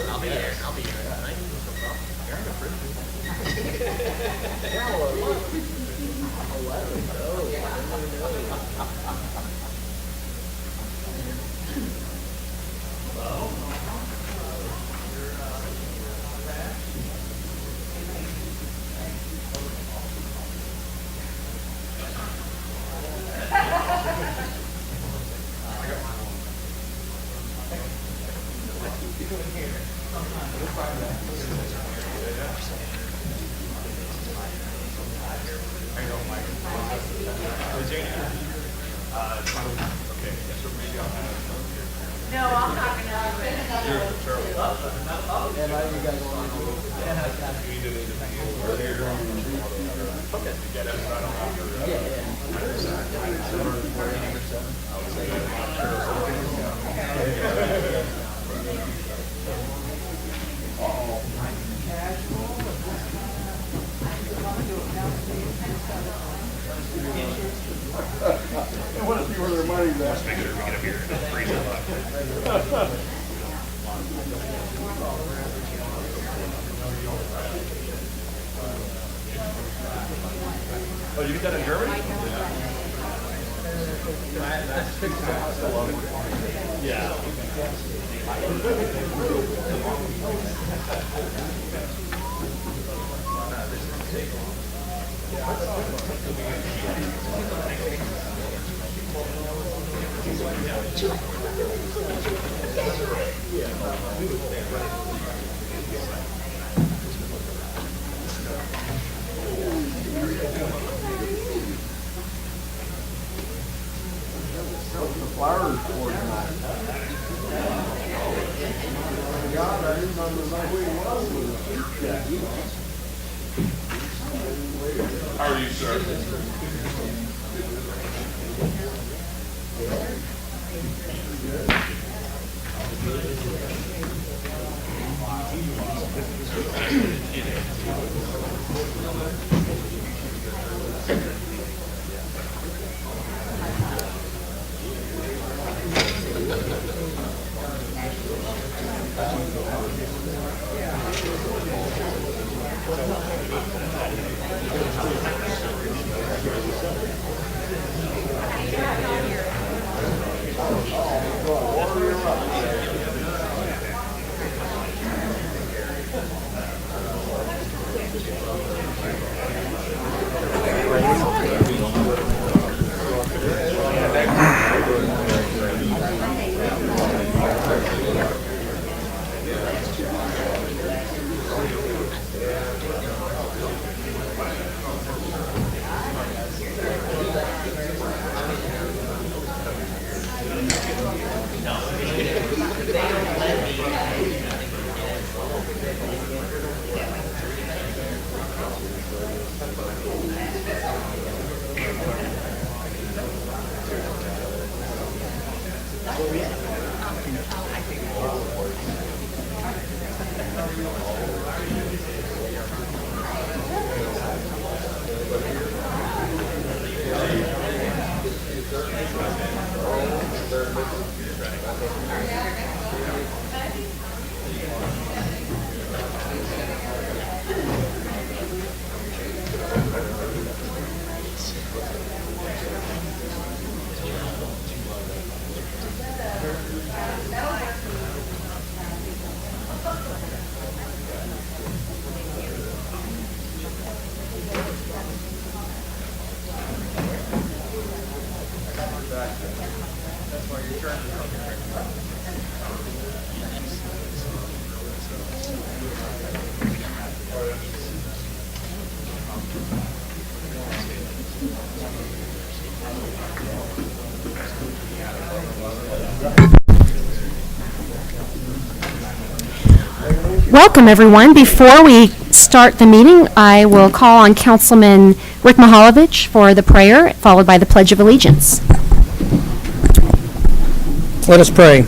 I'll be here. I'll be here tonight. You're in the No, I'm not gonna do it. And I, you guys want to do it? And I got it. Okay. Yeah, yeah. And what if you were their money back? Let's make sure we get up here and freeze it up. Oh, you get that in Germany? Yeah. What's the flowers for tonight? God, I didn't know who he was with it. How are you, sir? Welcome, everyone. Before we start the meeting, I will call on Councilman Rick Mahalovich for the prayer, followed by the Pledge of Allegiance. Let us pray.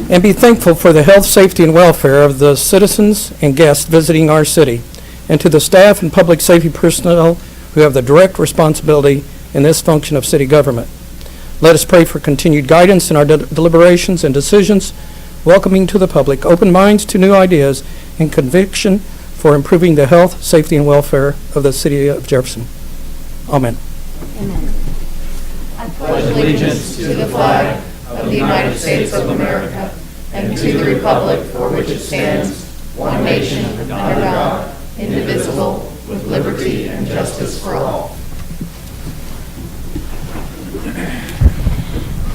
And be thankful for the health, safety, and welfare of the citizens and guests visiting our city, and to the staff and public safety personnel who have the direct responsibility in this function of city government. Let us pray for continued guidance in our deliberations and decisions, welcoming to the public open minds to new ideas and conviction for improving the health, safety, and welfare of the city of Jefferson. Amen. Amen. I pledge allegiance to the flag of the United States of America and to the republic for which it stands, one nation, under God, indivisible, with liberty and justice for all.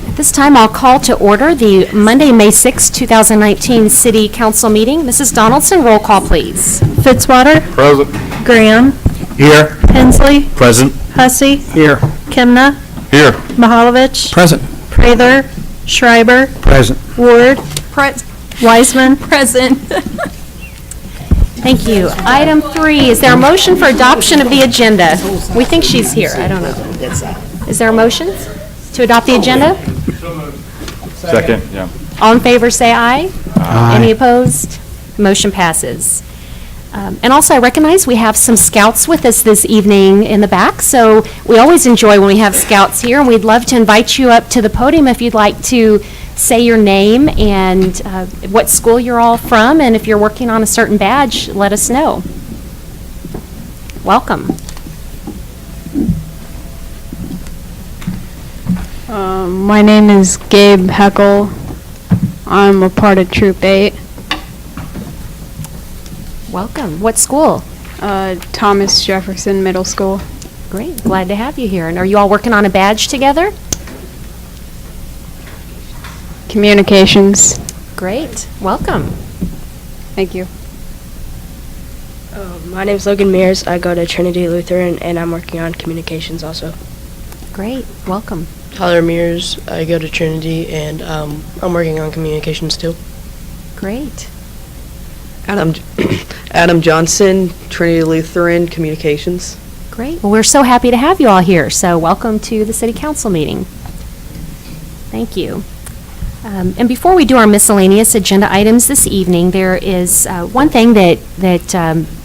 At this time, I'll call to order the Monday, May 6, 2019 City Council meeting. Mrs. Donaldson, roll call, please. Fitzwater. Present. Graham. Here. Hensley. Present. Hussey. Here. Kimna. Here. Mahalovich. Present. Prather. Schreiber. Present. Ward. Wiseman. Present. Thank you. Item 3, is there a motion for adoption of the agenda? We think she's here. I don't know. Is there a motion to adopt the agenda? Second, yeah. All in favor, say aye. Aye. Any opposed? Motion passes. And also, I recognize we have some scouts with us this evening in the back, so we always enjoy when we have scouts here, and we'd love to invite you up to the podium if you'd like to say your name and what school you're all from, and if you're working on a certain badge, let us know. Welcome. My name is Gabe Heckel. I'm a part of Troop 8. Welcome. What school? Thomas Jefferson Middle School. Great. Glad to have you here. And are you all working on a badge together? Communications. Great. Welcome. Thank you. My name is Logan Mears. I go to Trinity Lutheran, and I'm working on communications also. Great. Welcome. Tyler Mears. I go to Trinity, and I'm working on communications too. Great. Adam Johnson, Trinity Lutheran, Communications. Great. Well, we're so happy to have you all here. So welcome to the City Council meeting. Thank you. And before we do our miscellaneous agenda items this evening, there is one thing that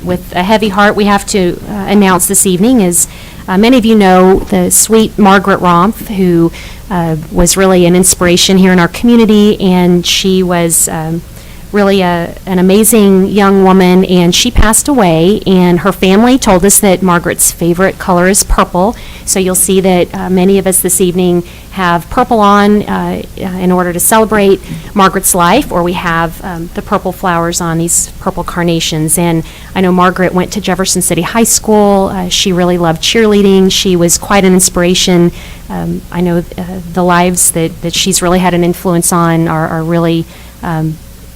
with a heavy heart we have to announce this evening is many of you know the sweet Margaret Romph, who was really an inspiration here in our community, and she was really an amazing young woman, and she passed away, and her family told us that Margaret's favorite color is purple, so you'll see that many of us this evening have purple on in order to celebrate Margaret's life, or we have the purple flowers on, these purple carnations. And I know Margaret went to Jefferson City High School. She really loved cheerleading. She was quite an inspiration. I know the lives that she's really had an influence on are really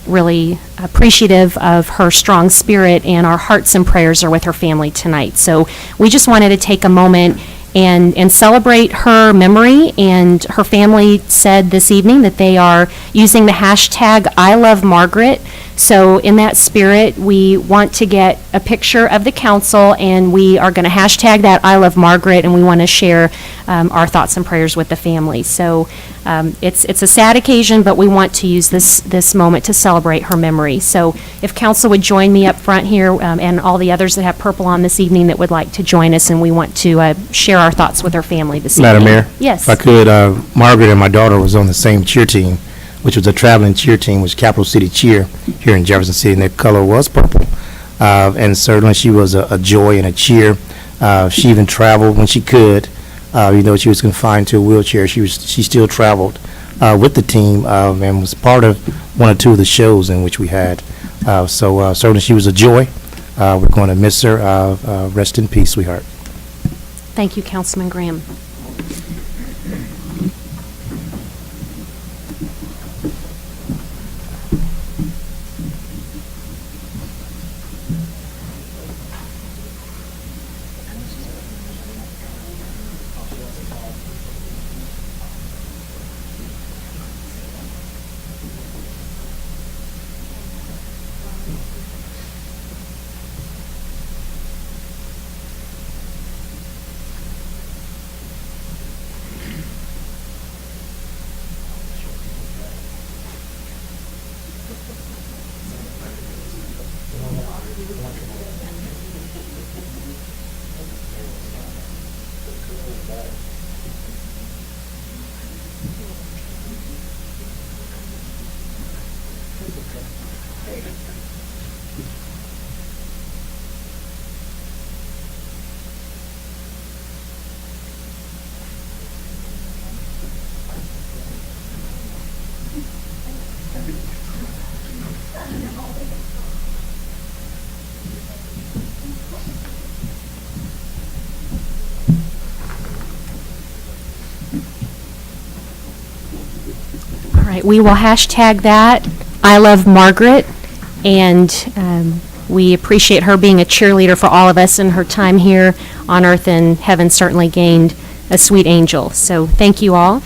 really appreciative of her strong spirit, and our hearts and prayers are with her family tonight. So we just wanted to take a moment and celebrate her memory, and her family said this evening that they are using the hashtag #ILoveMargaret. So in that spirit, we want to get a picture of the council, and we are going to hashtag that #ILoveMargaret, and we want to share our thoughts and prayers with the family. So it's a sad occasion, but we want to use this moment to celebrate her memory. So if council would join me up front here, and all the others that have purple on this evening that would like to join us, and we want to share our thoughts with her family this evening. Madam Mayor? Yes. If I could, Margaret and my daughter was on the same cheer team, which was a traveling cheer team, which Capital City Cheer here in Jefferson City, and their color was purple. And certainly she was a joy and a cheer. She even traveled when she could. Even though she was confined to a wheelchair, she still traveled with the team and was part of one or two of the shows in which we had. So certainly she was a joy. We're going to miss her. Rest in peace, sweetheart. Thank you, Councilman Graham. All right, we will hashtag that, I love Margaret, and we appreciate her being a cheerleader for all of us, and her time here on earth and heaven certainly gained a sweet angel. So thank you all.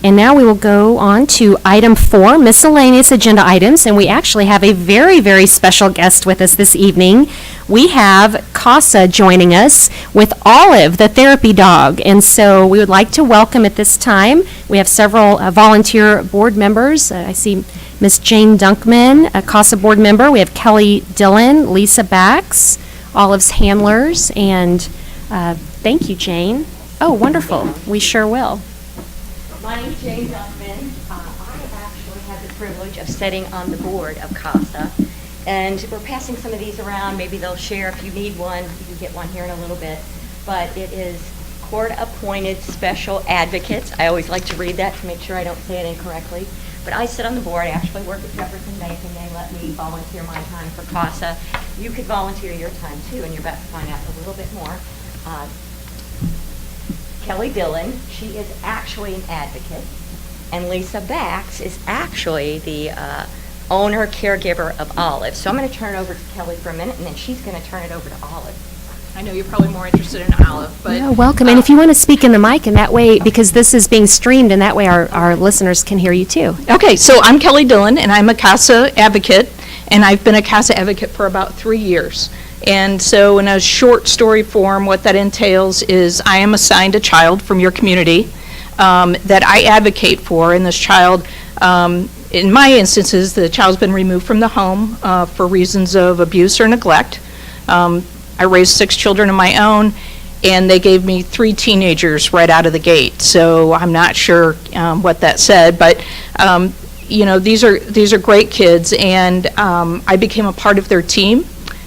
And now we will go on to item 4, miscellaneous agenda items, and we actually have a very, very special guest with us this evening. We have CASA joining us with Olive, the therapy dog, and so we would like to welcome at this time. We have several volunteer board members. I see Miss Jane Dunkman, a CASA board member. We have Kelly Dillon, Lisa Bax, Olive's handlers, and thank you, Jane. Oh, wonderful. We sure will. My name's Jane Dunkman. I actually have the privilege of sitting on the board of CASA, and we're passing some of these around. Maybe they'll share if you need one. You can get one here in a little bit. But it is court-appointed special advocates. I always like to read that to make sure I don't say it incorrectly. But I sit on the board. I actually work at Jefferson Bank, and they let me volunteer my time for CASA. You could volunteer your time, too, and you're about to find out a little bit more. Kelly Dillon, she is actually an advocate, and Lisa Bax is actually the owner, caregiver of Olive. So I'm going to turn it over to Kelly for a minute, and then she's going to turn it over to Olive. I know you're probably more interested in Olive, but... Yeah, welcome. And if you want to speak in the mic, and that way, because this is being streamed, and that way our listeners can hear you too. Okay, so I'm Kelly Dillon, and I'm a CASA advocate, and I've been a CASA advocate for about 3 years. And so in a short story form, what that entails is I am assigned a child from your community that I advocate for, and this child, in my instances, the child's been removed from the home for reasons of abuse or neglect. I raised 6 children of my own, and they gave me 3 teenagers right out of the gate. So I'm not sure what that said, but you know, these are great kids, and I became a part of their team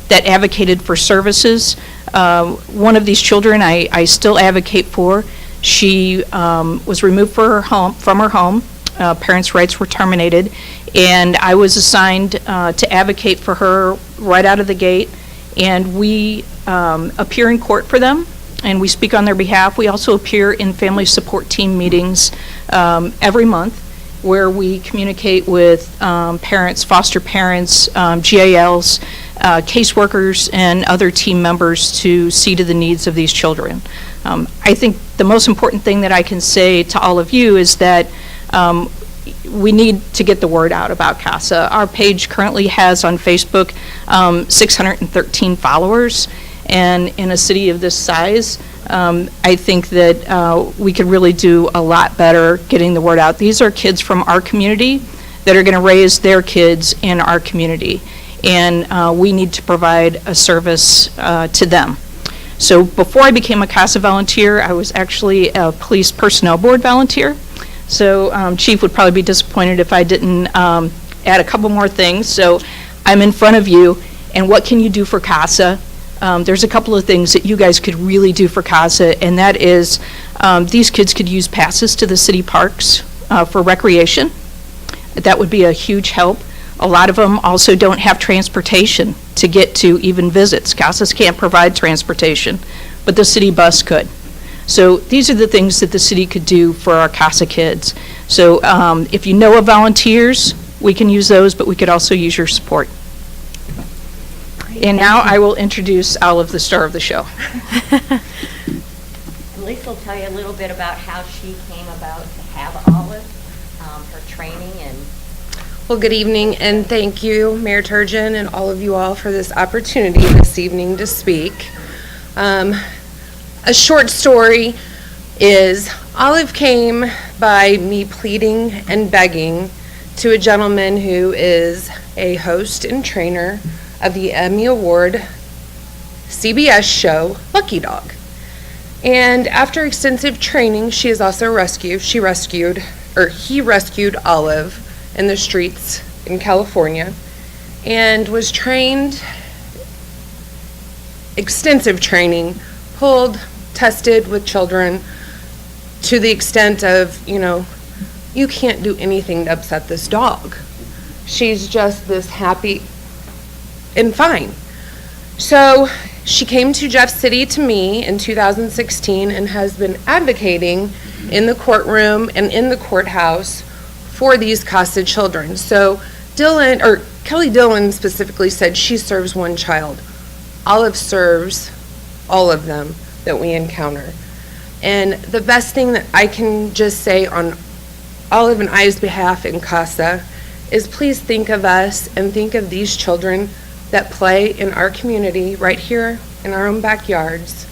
that advocated for services. One of these children I still advocate for. She was removed from her home. Parents' rights were terminated, and I was assigned to advocate for her right out of the gate. And we appear in court for them, and we speak on their behalf. We also appear in family support team meetings every month, where we communicate with parents, foster parents, GALs, caseworkers, and other team members to see to the needs of these children. I think the most important thing that I can say to all of you is that we need to get the word out about CASA. Our page currently has on Facebook 613 followers, and in a city of this size, I think that we could really do a lot better getting the word out. These are kids from our community that are going to raise their kids in our community, and we need to provide a service to them. So before I became a CASA volunteer, I was actually a police personnel board volunteer. So Chief would probably be disappointed if I didn't add a couple more things. So I'm in front of you, and what can you do for CASA? There's a couple of things that you guys could really do for CASA, and that is these kids could use passes to the city parks for recreation. That would be a huge help. A lot of them also don't have transportation to get to even visits. CASAs can't provide transportation, but the city bus could. So these are the things that the city could do for our CASA kids. So if you know of volunteers, we can use those, but we could also use your support. And now I will introduce Olive, the star of the show. Lisa will tell you a little bit about how she came about to have Olive, her training, and... Well, good evening, and thank you, Mayor Turgeon, and all of you all for this opportunity this evening to speak. A short story is Olive came by me pleading and begging to a gentleman who is a host and trainer of the Emmy Award CBS show, Lucky Dog. And after extensive training, he rescued Olive in the streets in California, and was trained, extensive training, pulled, tested with children to the extent of, you can't do anything to upset this dog. She's just this happy and fine. So She came to Jeff City to me in 2016 and has been advocating in the courtroom and in the courthouse for these CASA children. So Kelly Dillon specifically said she serves one child. Olive serves all of them that we encounter. And the best thing that I can just say on Olive and I's behalf in CASA is please think of us and think of these children that play in our community right here in our own backyards.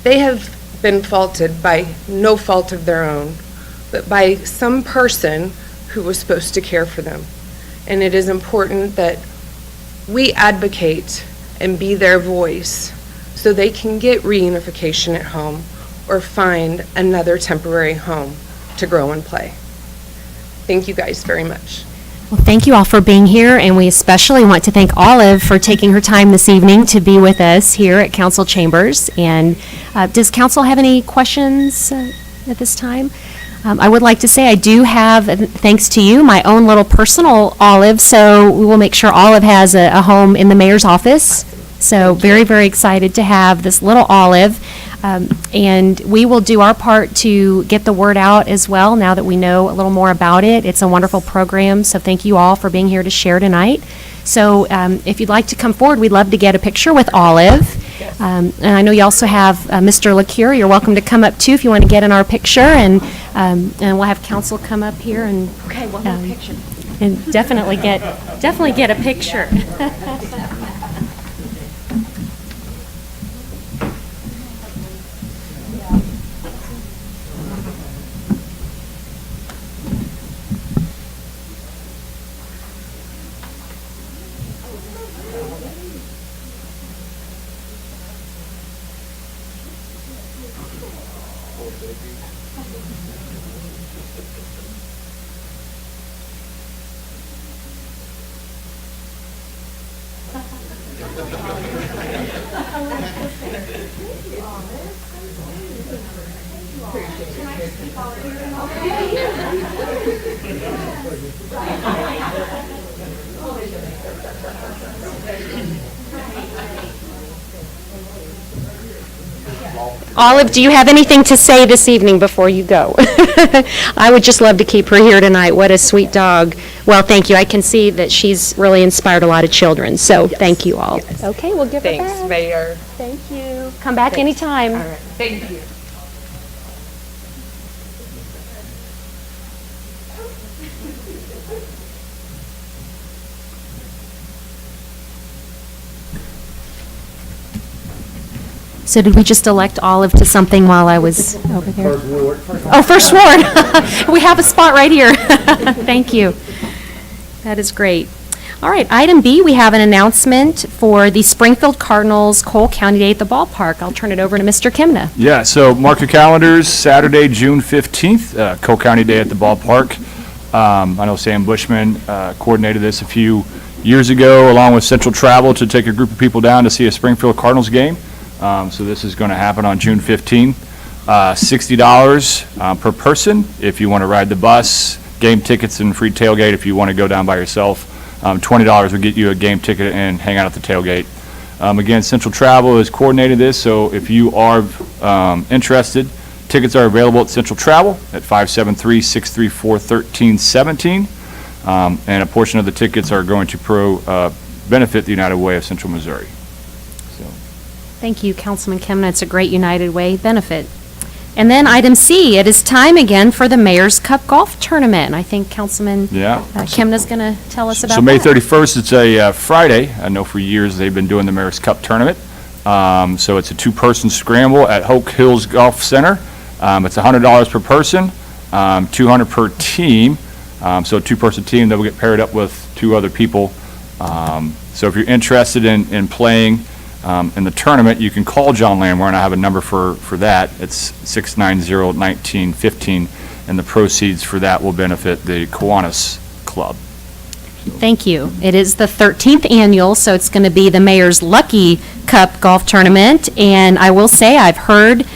They have been faulted by no fault of their own, but by some person who was supposed to care for them. And it is important that we advocate and be their voice so they can get reunification at home or find another temporary home to grow and play. Thank you guys very much. Well, thank you all for being here, and we especially want to thank Olive for taking her time this evening to be with us here at Council Chambers. And does Council have any questions at this time? I would like to say I do have, thanks to you, my own little personal Olive, so we will make sure Olive has a home in the mayor's office. So very, very excited to have this little Olive. And we will do our part to get the word out as well now that we know a little more about it. It's a wonderful program, so thank you all for being here to share tonight. So if you'd like to come forward, we'd love to get a picture with Olive. And I know you also have Mr. LaCure. You're welcome to come up too if you want to get in our picture, and we'll have council come up here and Okay, we'll have a picture. and definitely get a picture. Olive, do you have anything to say this evening before you go? I would just love to keep her here tonight. What a sweet dog. Well, thank you. I can see that she's really inspired a lot of children, so thank you all. Yes. Okay, we'll give her back. Thanks, Mayor. Thank you. Come back anytime. All right. Thank you. So did we just elect Olive to something while I was over there? First ward. Oh, First Ward. We have a spot right here. Thank you. That is great. All right, item B, we have an announcement for the Springfield Cardinals Cole County Day at the ballpark. I'll turn it over to Mr. Kimna. Yeah, so mark your calendars, Saturday, June 15th, Cole County Day at the ballpark. I know Sam Bushman coordinated this a few years ago along with Central Travel to take a group of people down to see a Springfield Cardinals game. So this is going to happen on June 15th. $60 per person if you want to ride the bus, game tickets and free tailgate if you want to go down by yourself. $20 will get you a game ticket and hang out at the tailgate. Again, Central Travel has coordinated this, so if you are interested, tickets are available at Central Travel at 573-634-1317. And a portion of the tickets are going to benefit the United Way of Central Missouri. Thank you, Councilman Kimna. It's a great United Way benefit. And then item C, it is time again for the Mayor's Cup Golf Tournament. And I think Councilman Kimna's going to tell us about that. So May 31st, it's a Friday. I know for years they've been doing the Mayor's Cup Tournament. So it's a two-person scramble at Oak Hills Golf Center. It's $100 per person, $200 per team. So a two-person team that will get paired up with two other people. So if you're interested in playing in the tournament, you can call John Landwehr, and I have a number for that. It's 690-1915, and the proceeds for that will benefit the Kiwanis Club. Thank you. It is the 13th annual, so it's going to be the Mayor's Lucky Cup Golf Tournament, and I will say I've heard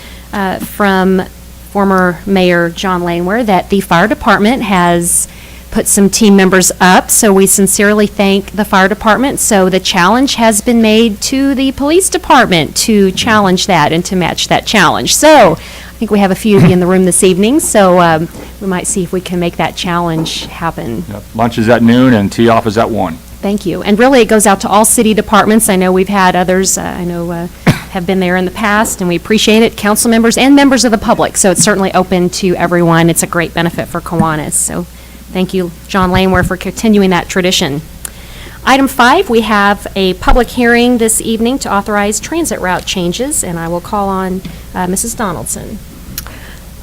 from former Mayor John Landwehr that the fire department has put some team members up, so we sincerely thank the fire department. So the challenge has been made to the police department to challenge that and to match that challenge. So I think we have a few of you in the room this evening, so we might see if we can make that challenge happen. Yep. Lunch is at noon and tee off is at 1. Thank you. And really, it goes out to all city departments. I know we've had others, have been there in the past, and we appreciate it, council members and members of the public. So it's certainly open to everyone. It's a great benefit for Kiwanis. So thank you, John Laneware, for continuing that tradition. Item 5, we have a public hearing this evening to authorize transit route changes, and I will call on Mrs. Donaldson.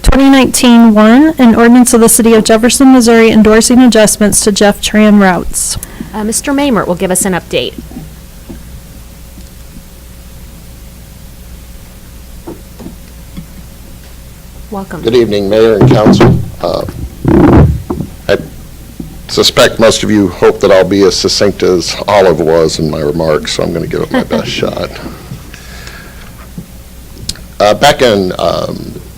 2019-1, an ordinance of the City of Jefferson, Missouri endorsing adjustments to Jeff Tran routes. Mr. Mamert will give us an update. Welcome. Good evening, Mayor and Council. I suspect most of you hope that I'll be as succinct as Olive was in my remarks, so I'm going to give it my best shot. Back in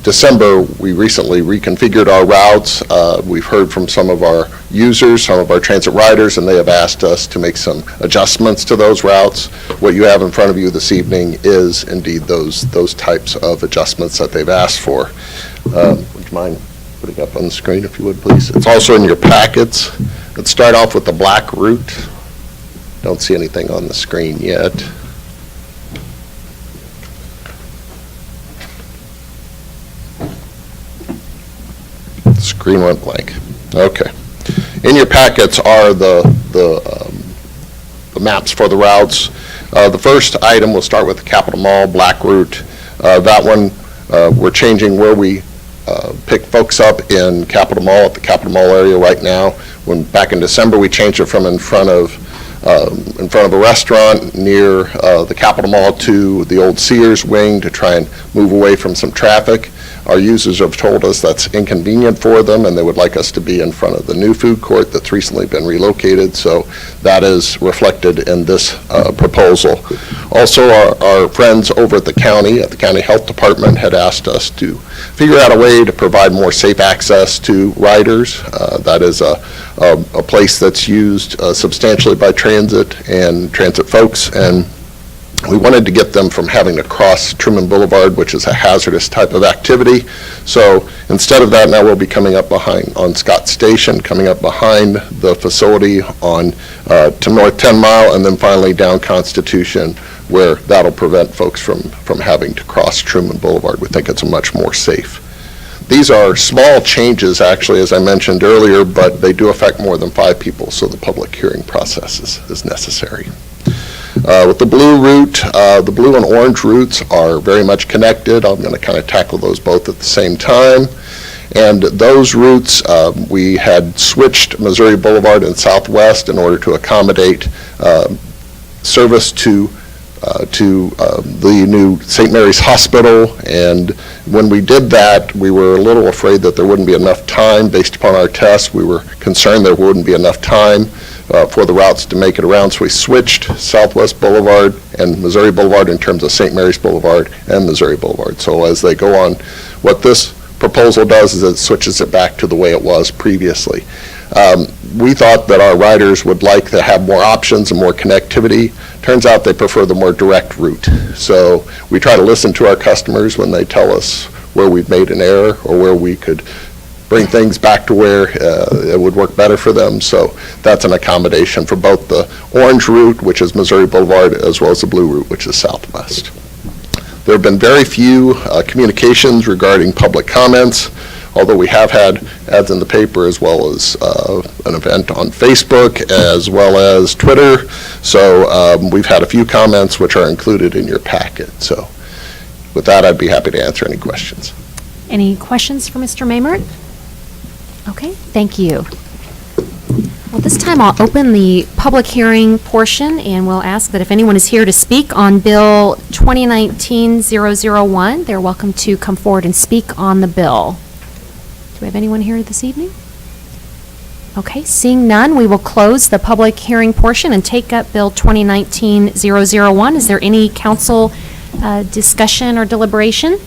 December, we recently reconfigured our routes. We've heard from some of our users, some of our transit riders, and they have asked us to make some adjustments to those routes. What you have in front of you this evening is indeed those types of adjustments that they've asked for. Would you mind putting up on the screen, if you would, please? It's also in your packets. Let's start off with the black route. Don't see anything on the screen yet. Screen went blank. Okay. In your packets are the maps for the routes. The first item, we'll start with the Capitol Mall Black Route. That one, we're changing where we pick folks up in Capitol Mall, at the Capitol Mall area right now. When back in December, we changed it from in front of a restaurant near the Capitol Mall to the old Sears wing to try and move away from some traffic. Our users have told us that's inconvenient for them, and they would like us to be in front of the new food court that's recently been relocated, so that is reflected in this proposal. Also, our friends over at the County Health Department had asked us to figure out a way to provide more safe access to riders. That is a place that's used substantially by transit and transit folks, and we wanted to get them from having to cross Truman Boulevard, which is a hazardous type of activity. So instead of that, now we'll be coming up on Scott Station, coming up behind the facility to North 10 Mile, and then finally down Constitution, where that'll prevent folks from having to cross Truman Boulevard. We think it's a much more safe. These are small changes, actually, as I mentioned earlier, but they do affect more than 5 people, so the public hearing process is necessary. With the blue route, the blue and orange routes are very much connected. I'm going to kind of tackle those both at the same time. And those routes, we had switched Missouri Boulevard and Southwest in order to accommodate service to the new St. Mary's Hospital. And when we did that, we were a little afraid that there wouldn't be enough time. Based upon our tests, we were concerned there wouldn't be enough time for the routes to make it around, so we switched Southwest Boulevard and Missouri Boulevard in terms of St. Mary's Boulevard and Missouri Boulevard. So as they go on, what this proposal does is it switches it back to the way it was previously. We thought that our riders would like to have more options and more connectivity. Turns out they prefer the more direct route. So we try to listen to our customers when they tell us where we've made an error or where we could bring things back to where it would work better for them. So that's an accommodation for both the orange route, which is Missouri Boulevard, as well as the blue route, which is Southwest. There have been very few communications regarding public comments, although we have had ads in the paper as well as an event on Facebook as well as Twitter. So we've had a few comments which are included in your packet. So with that, I'd be happy to answer any questions. Any questions for Mr. Mamert? Okay, thank you. Well, this time I'll open the public hearing portion, and we'll ask that if anyone is here to speak on Bill 2019-001, they're welcome to come forward and speak on the bill. Do we have anyone here this evening? Okay, seeing none, we will close the public hearing portion and take up Bill 2019-001. Is there any council discussion or deliberation?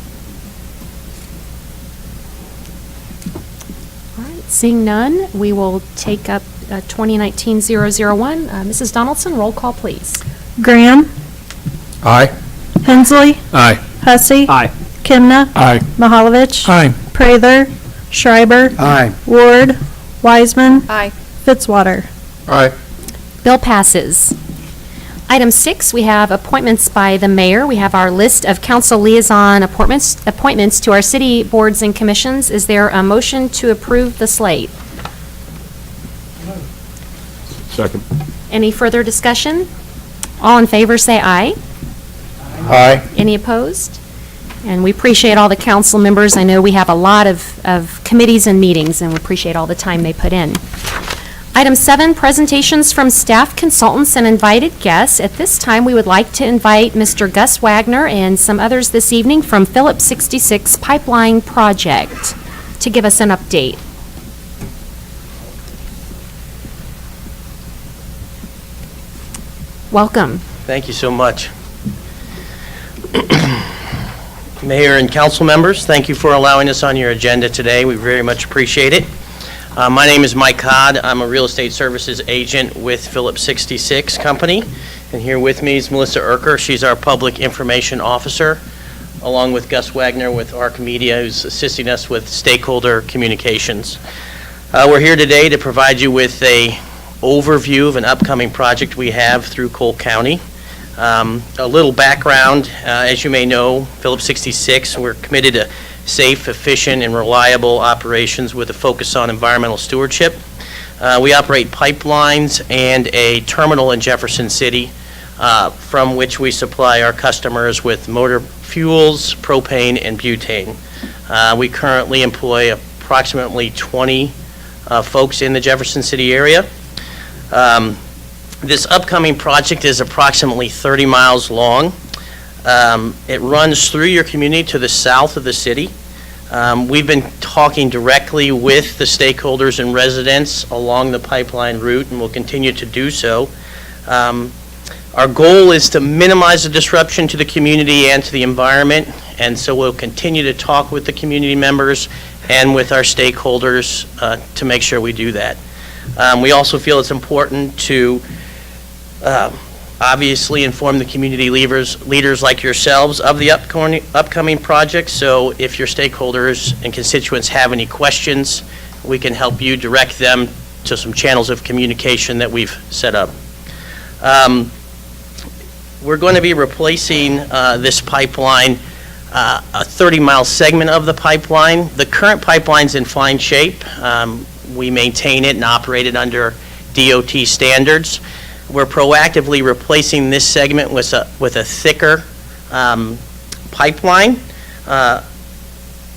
All right, seeing none, we will take up 2019-001. Mrs. Donaldson, roll call, please. Graham, Aye. Hensley, Aye. Hussey. Aye. Kimna. Aye. Mahalovich. Aye. Prather, Schreiber. Aye. Ward, Wiseman. Aye. Fitzwater. Aye. Bill passes. Item 6, we have appointments by the mayor. We have our list of council liaison appointments to our city boards and commissions. Is there a motion to approve the slate? Second. Any further discussion? All in favor, say aye. Aye. Any opposed? And we appreciate all the council members. I know we have a lot of committees and meetings, and we appreciate all the time they put in. Item 7, presentations from staff, consultants, and invited guests. At this time, we would like to invite Mr. Gus Wagner and some others this evening from Phillips 66 Pipeline Project to give us an update. Welcome. Thank you so much. Mayor and council members, thank you for allowing us on your agenda today. We very much appreciate it. My name is Mike Codd. I'm a real estate services agent with Phillips 66 Company. And here with me is Melissa Erker. She's our public information officer, along with Gus Wagner with ARC Media, who's assisting us with stakeholder communications. We're here today to provide you with a overview of an upcoming project we have through Cole County. A little background, as you may know, Phillips 66, we're committed to safe, efficient, and reliable operations with a focus on environmental stewardship. We operate pipelines and a terminal in Jefferson City from which we supply our customers with motor fuels, propane, and butane. We currently employ approximately 20 folks in the Jefferson City area. This upcoming project is approximately 30 miles long. It runs through your community to the south of the city. We've been talking directly with the stakeholders and residents along the pipeline route, and will continue to do so. Our goal is to minimize the disruption to the community and to the environment, and so we'll continue to talk with the community members and with our stakeholders to make sure we do that. We also feel it's important to obviously inform the community leaders like yourselves of the upcoming project, so if your stakeholders and constituents have any questions, we can help you direct them to some channels of communication that we've set up. We're going to be replacing this pipeline, a 30-mile segment of the pipeline. The current pipeline's in fine shape. We maintain it and operate it under DOT standards. We're proactively replacing this segment with a thicker pipeline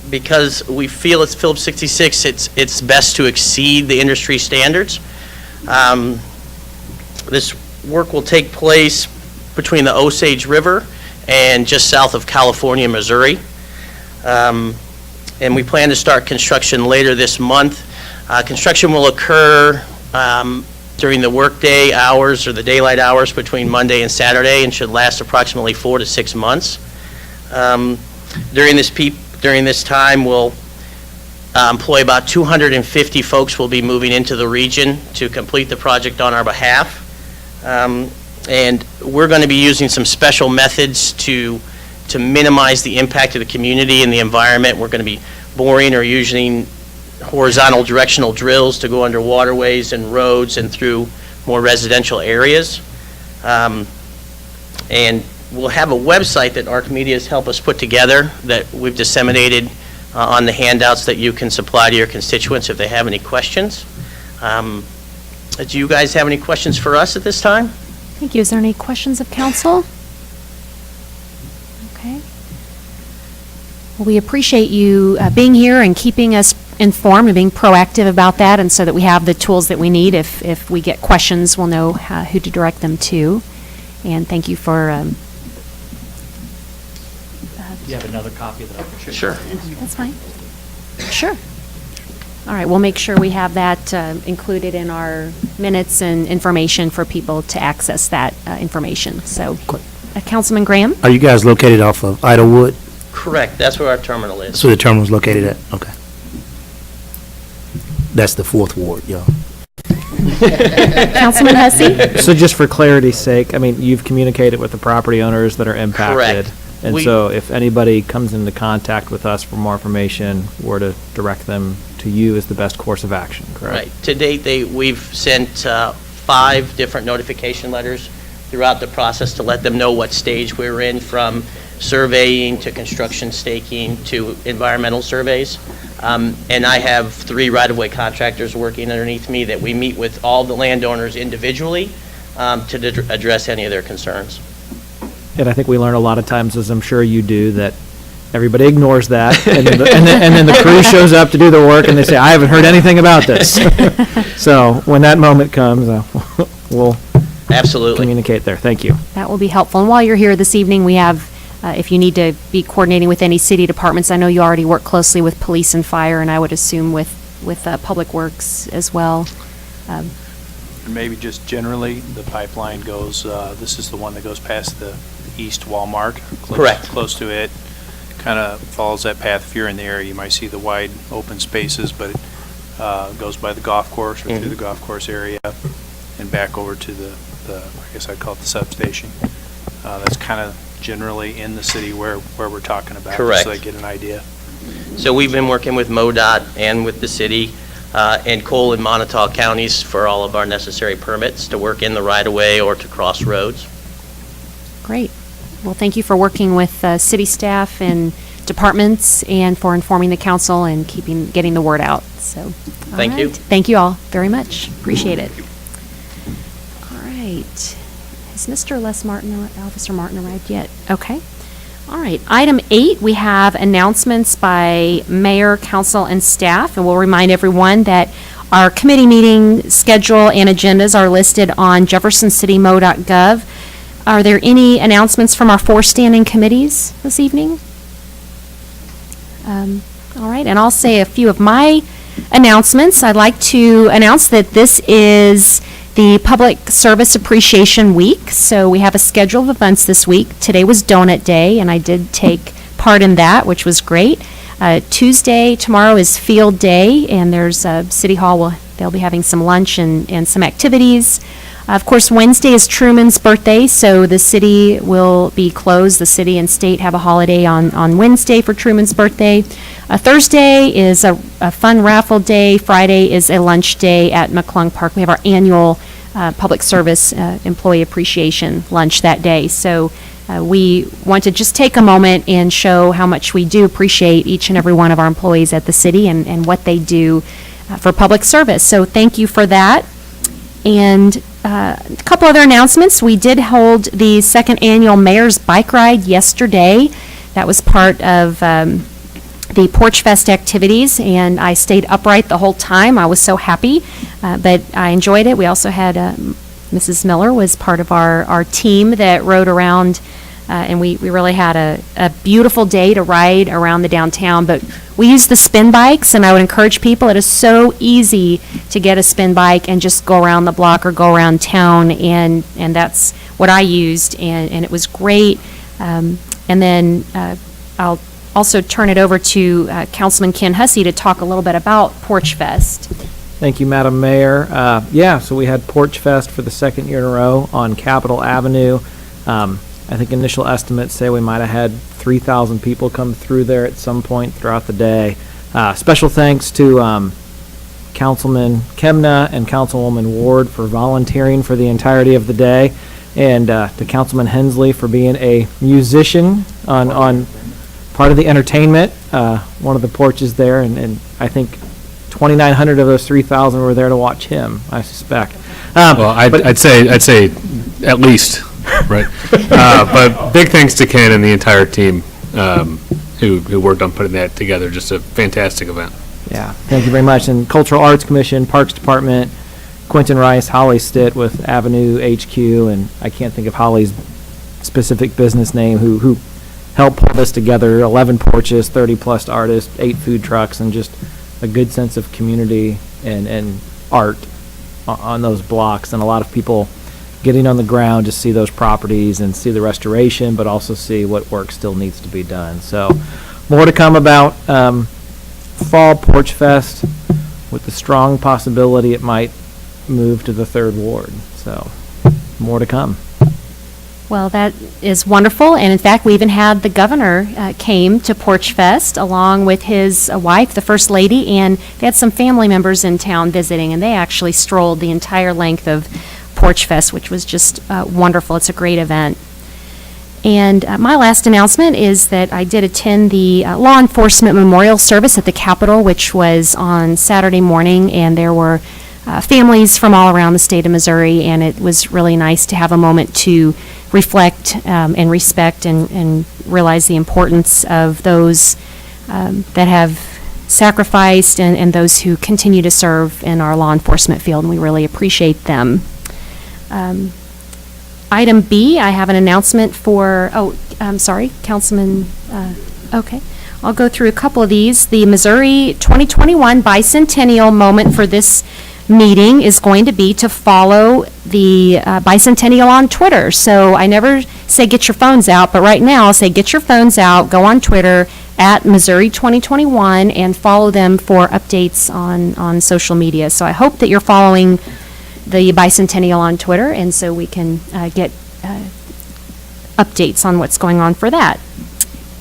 because we feel it's Phillips 66, it's best to exceed the industry standards. This work will take place between the Osage River and just south of California, Missouri. And we plan to start construction later this month. Construction will occur during the workday hours or the daylight hours between Monday and Saturday, and should last approximately 4 to 6 months. During this time, we'll employ about 250 folks will be moving into the region to complete the project on our behalf. And we're going to be using some special methods to minimize the impact of the community and the environment. We're going to be boring or using horizontal directional drills to go under waterways and roads and through more residential areas. And we'll have a website that ARC Media has helped us put together that we've disseminated on the handouts that you can supply to your constituents if they have any questions. Do you guys have any questions for us at this time? Thank you. Is there any questions of council? Okay. Well, we appreciate you being here and keeping us informed and being proactive about that, and so that we have the tools that we need. If we get questions, we'll know who to direct them to. And thank you for... you have another copy that I can share? Sure. That's fine. Sure. All right, we'll make sure we have that included in our minutes and information for people to access that information. So, Councilman Graham? Are you guys located off of Idlewood? Correct. That's where our terminal is. That's where the terminal's located at? Okay. That's the 4th ward, yeah. Councilman Hussey? So just for clarity's sake, I mean, you've communicated with the property owners that are impacted. Correct. And so if anybody comes into contact with us for more information, we're to direct them to you as the best course of action, correct? Right. To date, we've sent 5 different notification letters throughout the process to let them know what stage we're in, from surveying to construction staking to environmental surveys. And I have 3 right-of-way contractors working underneath me that we meet with all the landowners individually to address any of their concerns. And I think we learn a lot of times, as I'm sure you do, that everybody ignores that, and then the crew shows up to do the work, and they say, I haven't heard anything about this. So when that moment comes, we'll absolutely communicate there. Thank you. That will be helpful. And while you're here this evening, we have, if you need to be coordinating with any city departments, I know you already work closely with police and fire, and I would assume with Public Works as well. And maybe just generally, the pipeline goes, this is the one that goes past the East Walmart. Correct. Close to it. Kind of follows that path. If you're in the area, you might see the wide open spaces, but it goes by the golf course or through the golf course area and back over to the I guess I'd call it the substation. That's kind of generally in the city where we're talking about. Correct. So they get an idea. So we've been working with MoDOT and with the city and Cole and Montauk counties for all of our necessary permits to work in the right-of-way or to cross roads. Great. Well, thank you for working with city staff and departments and for informing the council and getting the word out. So, Thank you. Thank you all very much. Appreciate it. All right. Has Mr. Les Martin, Officer Martin arrived yet? Okay. All right. Item 8, we have announcements by mayor, council, and staff. And we'll remind everyone that our committee meeting schedule and agendas are listed on jeffersoncitymod.gov. Are there any announcements from our 4 standing committees this evening? All right, and I'll say a few of my announcements. I'd like to announce that this is the Public Service Appreciation Week, so we have a schedule of events this week. Today was Donut Day, and I did take part in that, which was great. Tuesday, tomorrow is Field Day, and there's City Hall, they'll be having some lunch and some activities. Of course, Wednesday is Truman's birthday, so the city will be closed. The city and state have a holiday on Wednesday for Truman's birthday. Thursday is a fun raffle day. Friday is a lunch day at McClung Park. We have our annual public service employee appreciation lunch that day. So we want to just take a moment and show how much we do appreciate each and every one of our employees at the city and what they do for public service. So thank you for that. And a couple other announcements. We did hold the 2nd annual Mayor's Bike Ride yesterday. That was part of the Porch Fest activities, and I stayed upright the whole time. I was so happy, but I enjoyed it. We also had Mrs. Miller was part of our team that rode around, and we really had a beautiful day to ride around the downtown. But we used the spin bikes, and I would encourage people, it is so easy to get a spin bike and just go around the block or go around town, and that's what I used, and it was great. And then I'll also turn it over to Councilman Ken Hussey to talk a little bit about Porch Fest. Thank you, Madam Mayor. So we had Porch Fest for the 2nd year in a row on Capitol Avenue. I think initial estimates say we might have had 3,000 people come through there at some point throughout the day. Special thanks to Councilman Kemna and Councilwoman Ward for volunteering for the entirety of the day, and to Councilman Hensley for being a musician on part of the entertainment, one of the porches there, and I think 2,900 of those 3,000 were there to watch him, I suspect. Well, I'd say at least, right? But big thanks to Ken and the entire team who worked on putting that together. Just a fantastic event. Yeah, thank you very much. And Cultural Arts Commission, Parks Department, Quentin Rice, Holly Stitt with Avenue HQ, and I can't think of Holly's specific business name, who helped pull this together. 11 porches, 30-plus artists, 8 food trucks, and just a good sense of community and art on those blocks, and a lot of people getting on the ground to see those properties and see the restoration, but also see what work still needs to be done. So more to come about Fall Porch Fest. with the strong possibility it might move to the 3rd Ward. So, more to come. Well, that is wonderful, and in fact, we even had the governor came to Porch Fest along with his wife, the First Lady, and they had some family members in town visiting, and they actually strolled the entire length of Porch Fest, which was just wonderful. It's a great event. And my last announcement is that I did attend the Law Enforcement Memorial Service at the Capitol, which was on Saturday morning, and there were families from all around the state of Missouri, and it was really nice to have a moment to reflect and respect and realize the importance of those that have sacrificed and those who continue to serve in our law enforcement field, and we really appreciate them. Item B, I have an announcement for, I'm sorry, Councilman, okay. I'll go through a couple of these. The Missouri 2021 Bicentennial moment for this meeting is going to be to follow the Bicentennial on Twitter. So I never say get your phones out, but right now I'll say get your phones out, go on Twitter at Missouri 2021 and follow them for updates on social media. So I hope that you're following the Bicentennial on Twitter, and so we can get updates on what's going on for that.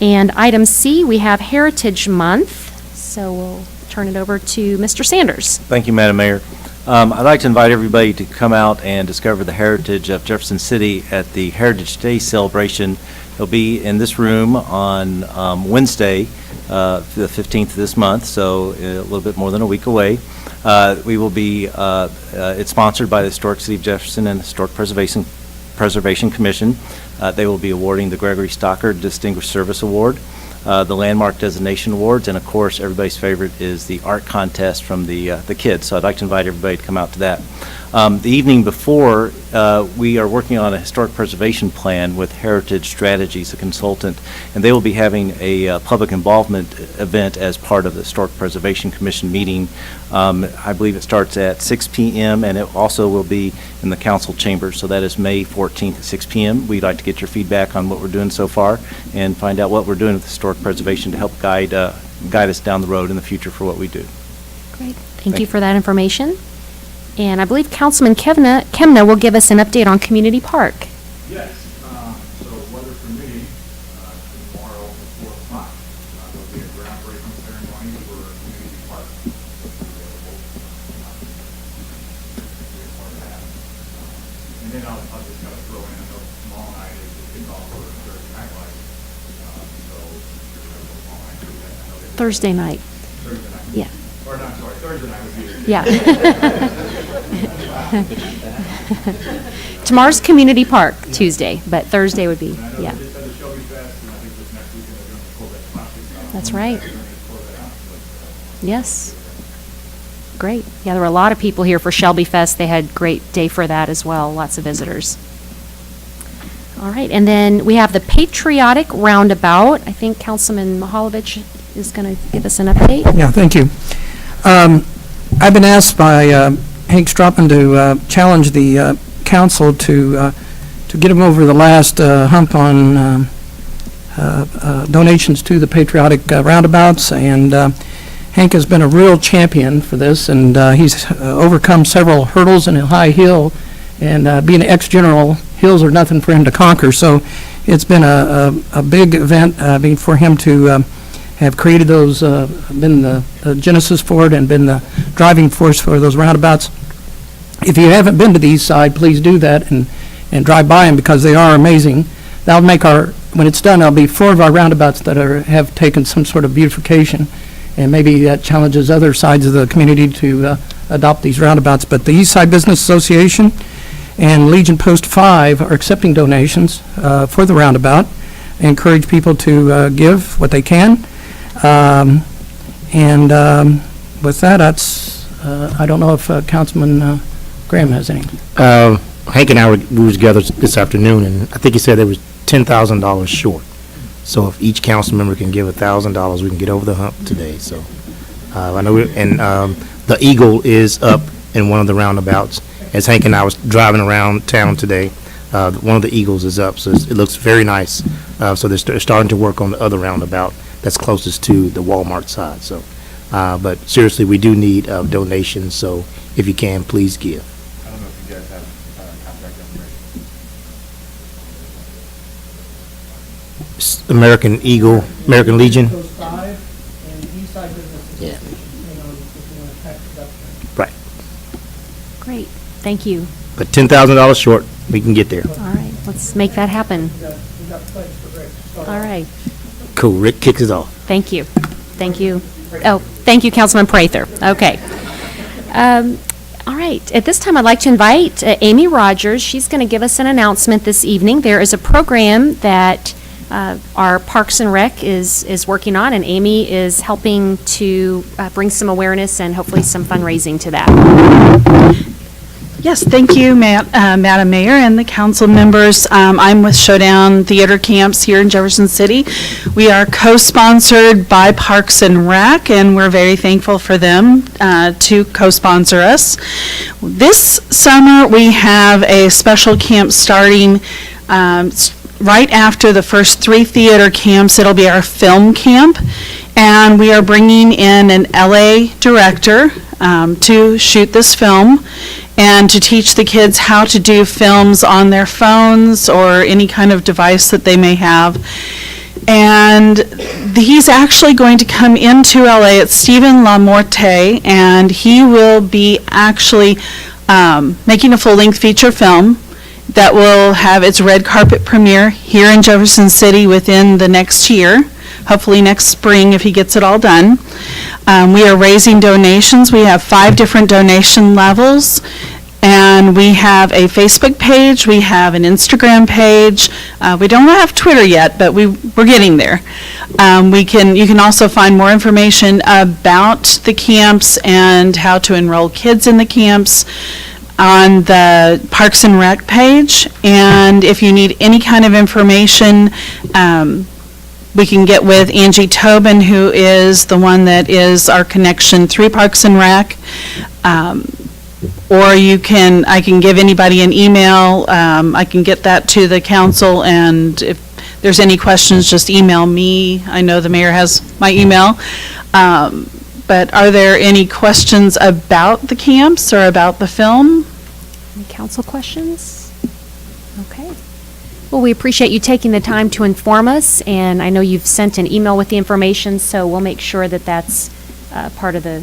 And item C, we have Heritage Month, so we'll turn it over to Mr. Sanders. Thank you, Madam Mayor. I'd like to invite everybody to come out and discover the heritage of Jefferson City at the Heritage Day celebration. It'll be in this room on Wednesday, the 15th of this month, so a little bit more than a week away. We will be, it's sponsored by the Historic City of Jefferson and the Historic Preservation Commission. They will be awarding the Gregory Stockard Distinguished Service Award, the Landmark Designation Awards, and of course, everybody's favorite is the art contest from the kids. So I'd like to invite everybody to come out to that. The evening before, we are working on a historic preservation plan with Heritage Strategies, a consultant, and they will be having a public involvement event as part of the Historic Preservation Commission meeting. I believe it starts at 6 p.m. and it also will be in the council chamber. So that is May 14th at 6 p.m. We'd like to get your feedback on what we're doing so far and find out what we're doing with historic preservation to help guide us down the road in the future for what we do. Great. Thank you for that information. And I believe Councilman Kemna will give us an update on Community Park. Yes, so weather permitting, tomorrow at 4 o'clock, there'll be a groundbreaking ceremony for Community Park. And then I'll just kind of throw in, I know tomorrow night is the kickoff for Thursday Night Lights, so Thursday night. Thursday night. Yeah. Or not, sorry, Thursday night would be your. Yeah. Tomorrow's Community Park, Tuesday, but Thursday would be, yeah. That's right. Yes. Great. Yeah, there were a lot of people here for Shelby Fest. They had a great day for that as well, lots of visitors. All right, and then we have the Patriotic Roundabout. I think Councilman Mahalovich is going to give us an update. Yeah, thank you. I've been asked by Hank Stropman to challenge the council to get him over the last hump on donations to the patriotic roundabouts, and Hank has been a real champion for this, and he's overcome several hurdles in a high hill, and being an ex-general, hills are nothing for him to conquer, so it's been a big event for him to have created those, been the genesis for it and been the driving force for those roundabouts. If you haven't been to the east side, please do that and drive by them because they are amazing. That'll make when it's done, there'll be 4 of our roundabouts that have taken some sort of beautification, and maybe that challenges other sides of the community to adopt these roundabouts. But the East Side Business Association and Legion Post 5 are accepting donations for the roundabout. I encourage people to give what they can. With that, I don't know if Councilman Graham has any. Hank and I we were together this afternoon, and I think he said there was $10,000 short. So if each council member can give $1,000, we can get over the hump today. So I know, the Eagle is up in one of the roundabouts. As Hank and I was driving around town today, one of the Eagles is up, so it looks very nice. So they're starting to work on the other roundabout that's closest to the Walmart side. So But seriously, we do need donations, so if you can, please give. I don't know if you guys have contact information. American Eagle, American Legion. Those five, and Eastside Business Yeah. Association, if you want to tax deduction. Right. Great, thank you. But $10,000 short, we can get there. All right, let's make that happen. We got pledged for Rick. All right, Cool, Rick kicks us off. thank you. Thank you. Oh, thank you, Councilman Prather. Okay. All right, at this time, I'd like to invite Amy Rogers. She's going to give us an announcement this evening. There is a program that our Parks and Rec is working on, and Amy is helping to bring some awareness and hopefully some fundraising to that. Yes, thank you, Madam Mayor and the council members. I'm with Showdown Theater Camps here in Jefferson City. We are co-sponsored by Parks and Rec, and we're very thankful for them to co-sponsor us. This summer, we have a special camp starting right after the first 3 theater camps. It'll be our film camp, and we are bringing in an LA director to shoot this film and to teach the kids how to do films on their phones or any kind of device that they may have. And he's actually going to come into LA. It's Stephen LaMorte, and he will be actually making a full-length feature film that will have its red carpet premiere here in Jefferson City within the next year, hopefully next spring if he gets it all done. We are raising donations. We have 5 different donation levels, and we have a Facebook page. We have an Instagram page. We don't have Twitter yet, but we're getting there. You can also find more information about the camps and how to enroll kids in the camps on the Parks and Rec page. And if you need any kind of information, we can get with Angie Tobin, who is the one that is our connection through Parks and Rec. Or I can give anybody an email. I can get that to the council, and if there's any questions, just email me. I know the mayor has my email. But are there any questions about the camps or about the film? Any council questions? Okay. Well, we appreciate you taking the time to inform us, and I know you've sent an email with the information, so we'll make sure that that's part of the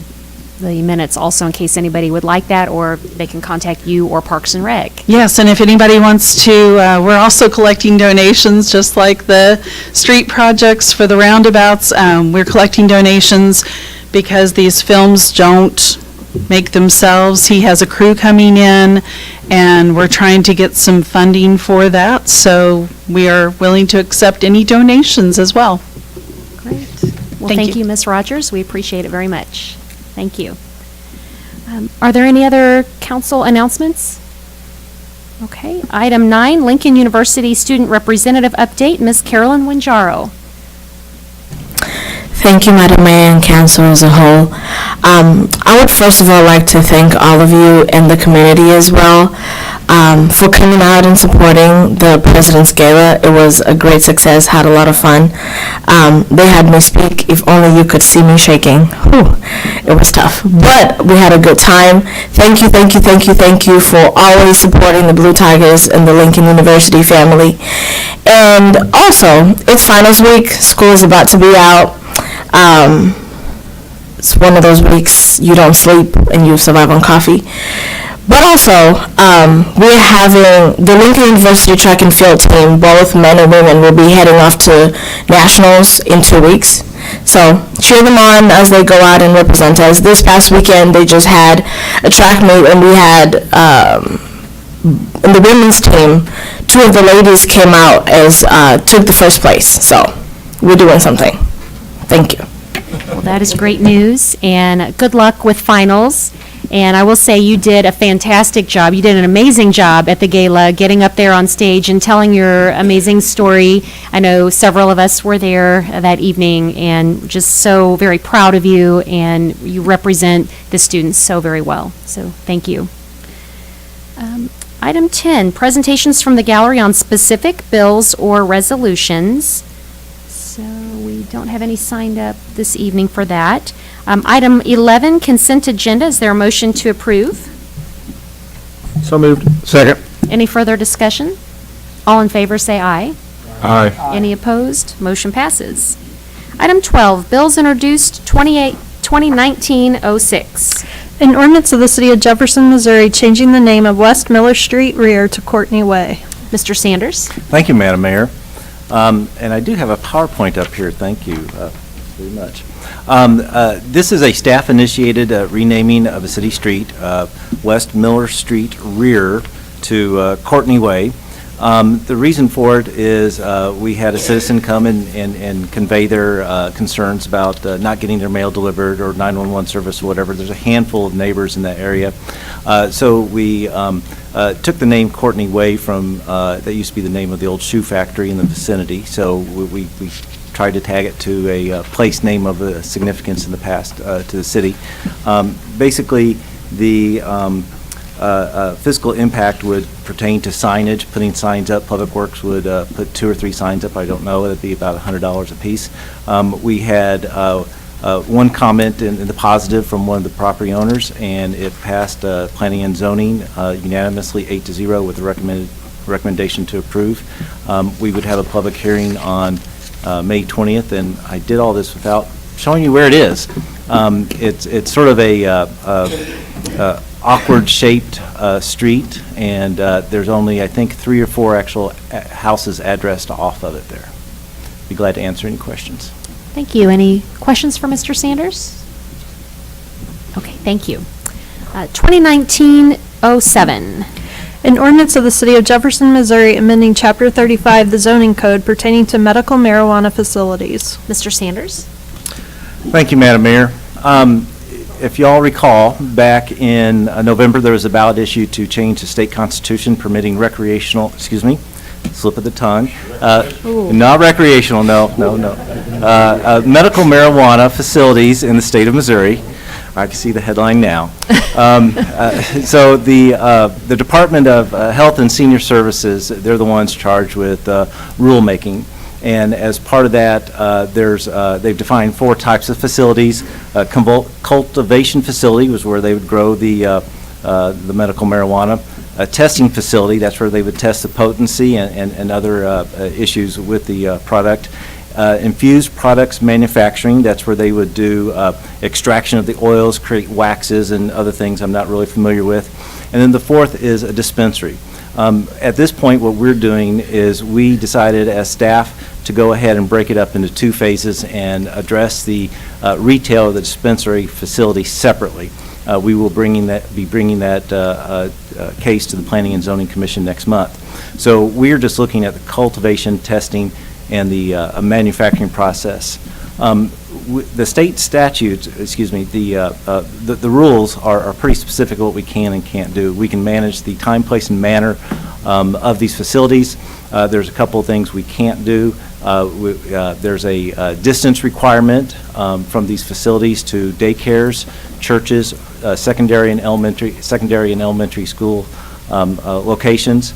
minutes also in case anybody would like that, or they can contact you or Parks and Rec. Yes, and if anybody wants to, we're also collecting donations, just like the street projects for the roundabouts. We're collecting donations because these films don't make themselves. He has a crew coming in, and we're trying to get some funding for that, so we are willing to accept any donations as well. Great. Well, thank you, Ms. Rogers. We appreciate it very much. Thank you. Are there any other council announcements? Okay. Item 9, Lincoln University Student Representative Update, Ms. Carolyn Winjaro. Thank you, Madam Mayor and Council as a whole. I would first of all like to thank all of you and the community as well for coming out and supporting the President's Gala. It was a great success, had a lot of fun. They had me speak, if only you could see me shaking. Whew, it was tough, but we had a good time. Thank you, thank you, thank you, thank you for always supporting the Blue Tigers and the Lincoln University family. And also, it's finals week, school is about to be out. It's one of those weeks you don't sleep and you survive on coffee. But also, we're having the Lincoln University track and field team, both men and women, will be heading off to nationals in 2 weeks. So cheer them on as they go out and represent us. This past weekend, they just had a track meet, and we had, in the women's team, 2 of the ladies came out as, took the first place. So we're doing something. Thank you. Well, that is great news, and good luck with finals. And I will say you did a fantastic job. You did an amazing job at the gala, getting up there on stage and telling your amazing story. I know several of us were there that evening, and just so very proud of you, and you represent the students so very well. So thank you. Item 10, presentations from the gallery on specific bills or resolutions. So we don't have any signed up this evening for that. Item 11, consent agenda. Is there a motion to approve? So moved. Second. Any further discussion? All in favor, say aye. Aye. Any opposed? Motion passes. Item 12, bills introduced 2019-06. An ordinance of the City of Jefferson, Missouri, changing the name of West Miller Street rear to Courtney Way. Mr. Sanders? Thank you, Madam Mayor. And I do have a PowerPoint up here. Thank you very much. This is a staff-initiated renaming of a city street, West Miller Street rear to Courtney Way. The reason for it is we had a citizen come and convey their concerns about not getting their mail delivered or 911 service or whatever. There's a handful of neighbors in that area. So we took the name Courtney Way from, that used to be the name of the old shoe factory in the vicinity. So we tried to tag it to a place name of significance in the past to the city. Basically, the fiscal impact would pertain to signage, putting signs up. Public Works would put 2 or 3 signs up. I don't know. It'd be about $100 a piece. We had one comment in the positive from one of the property owners, and it passed Planning and Zoning unanimously 8-0 with the recommendation to approve. We would have a public hearing on May 20th, and I did all this without showing you where it is. It's sort of a awkward-shaped street, and there's only, I think, 3 or 4 actual houses addressed off of it there. Be glad to answer any questions. Thank you. Any questions for Mr. Sanders? Okay, thank you. 2019-07. An ordinance of the City of Jefferson, Missouri, amending Chapter 35, the zoning code pertaining to medical marijuana facilities. Mr. Sanders? Thank you, Madam Mayor. If you all recall, back in November, there was a ballot issue to change the state constitution permitting recreational, slip of the tongue, not recreational, no, medical marijuana facilities in the state of Missouri. I can see the headline now. So the Department of Health and Senior Services, they're the ones charged with rulemaking. And as part of that, they've defined 4 types of facilities. Cultivation facility was where they would grow the medical marijuana. A testing facility, that's where they would test the potency and other issues with the product. Infused products manufacturing, that's where they would do extraction of the oils, create waxes and other things I'm not really familiar with. And then the 4th is a dispensary. At this point, what we're doing is we decided as staff to go ahead and break it up into 2 phases and address the retail of the dispensary facility separately. We will be bringing that case to the Planning and Zoning Commission next month. So we're just looking at the cultivation, testing, and the manufacturing process. The state statutes, the rules are pretty specific what we can and can't do. We can manage the time, place, and manner of these facilities. There's a couple of things we can't do. There's a distance requirement from these facilities to daycares, churches, secondary and elementary school locations.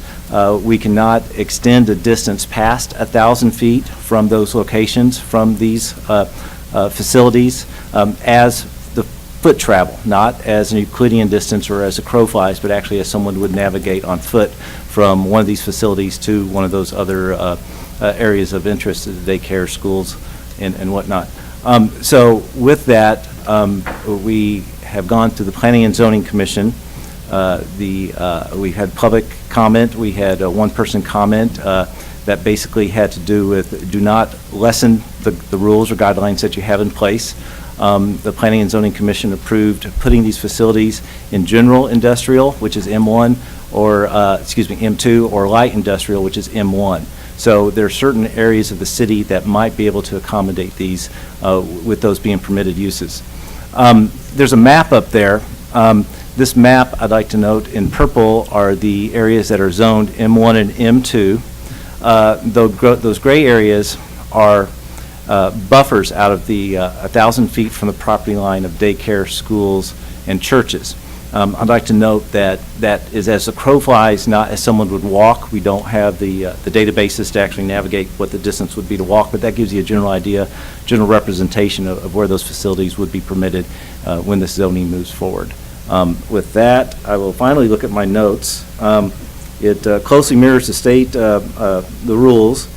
We cannot extend the distance past 1,000 feet from those locations, from these facilities, as the foot travel, not as an Euclidean distance or as a crow flies, but actually as someone would navigate on foot from one of these facilities to one of those other areas of interest, the daycare, schools, and whatnot. So with that, we have gone to the Planning and Zoning Commission. We had public comment. We had a one-person comment that basically had to do with do not lessen the rules or guidelines that you have in place. The Planning and Zoning Commission approved putting these facilities in general industrial, which is M1, or M2, or light industrial, which is M1. So there are certain areas of the city that might be able to accommodate these with those being permitted uses. There's a map up there. This map, I'd like to note, in purple are the areas that are zoned M1 and M2. Those gray areas are buffers out of the 1,000 feet from the property line of daycare, schools, and churches. I'd like to note that that is as the crow flies, not as someone would walk. We don't have the databases to actually navigate what the distance would be to walk, but that gives you a general idea, general representation of where those facilities would be permitted when this zoning moves forward. With that, I will finally look at my notes. It closely mirrors the state, the rules,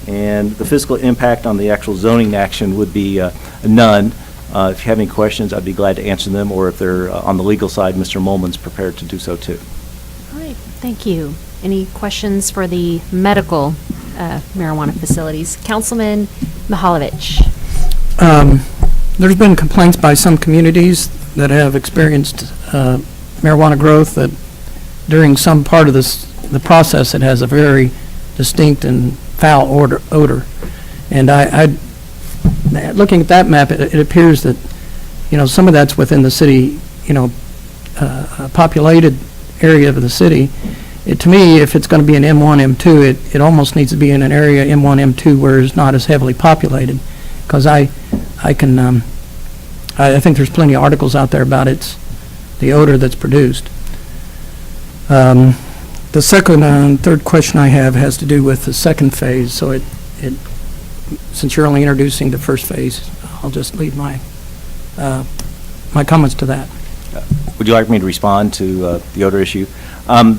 and the fiscal impact on the actual zoning action would be none. If you have any questions, I'd be glad to answer them, or if they're on the legal side, Mr. Molman's prepared to do so too. All right, thank you. Any questions for the medical marijuana facilities? Councilman Mihalovich. There's been complaints by some communities that have experienced marijuana growth that during some part of the process it has a very distinct and foul odor. And looking at that map, it appears that, some of that's within the city, populated area of the city. To me, if it's going to be an M1, M2, it almost needs to be in an area M1, M2 where it's not as heavily populated. Because I think there's plenty of articles out there about the odor that's produced. The second and third question I have has to do with the second phase. So since you're only introducing the first phase, I'll just leave my comments to that. Would you like me to respond to the odor issue?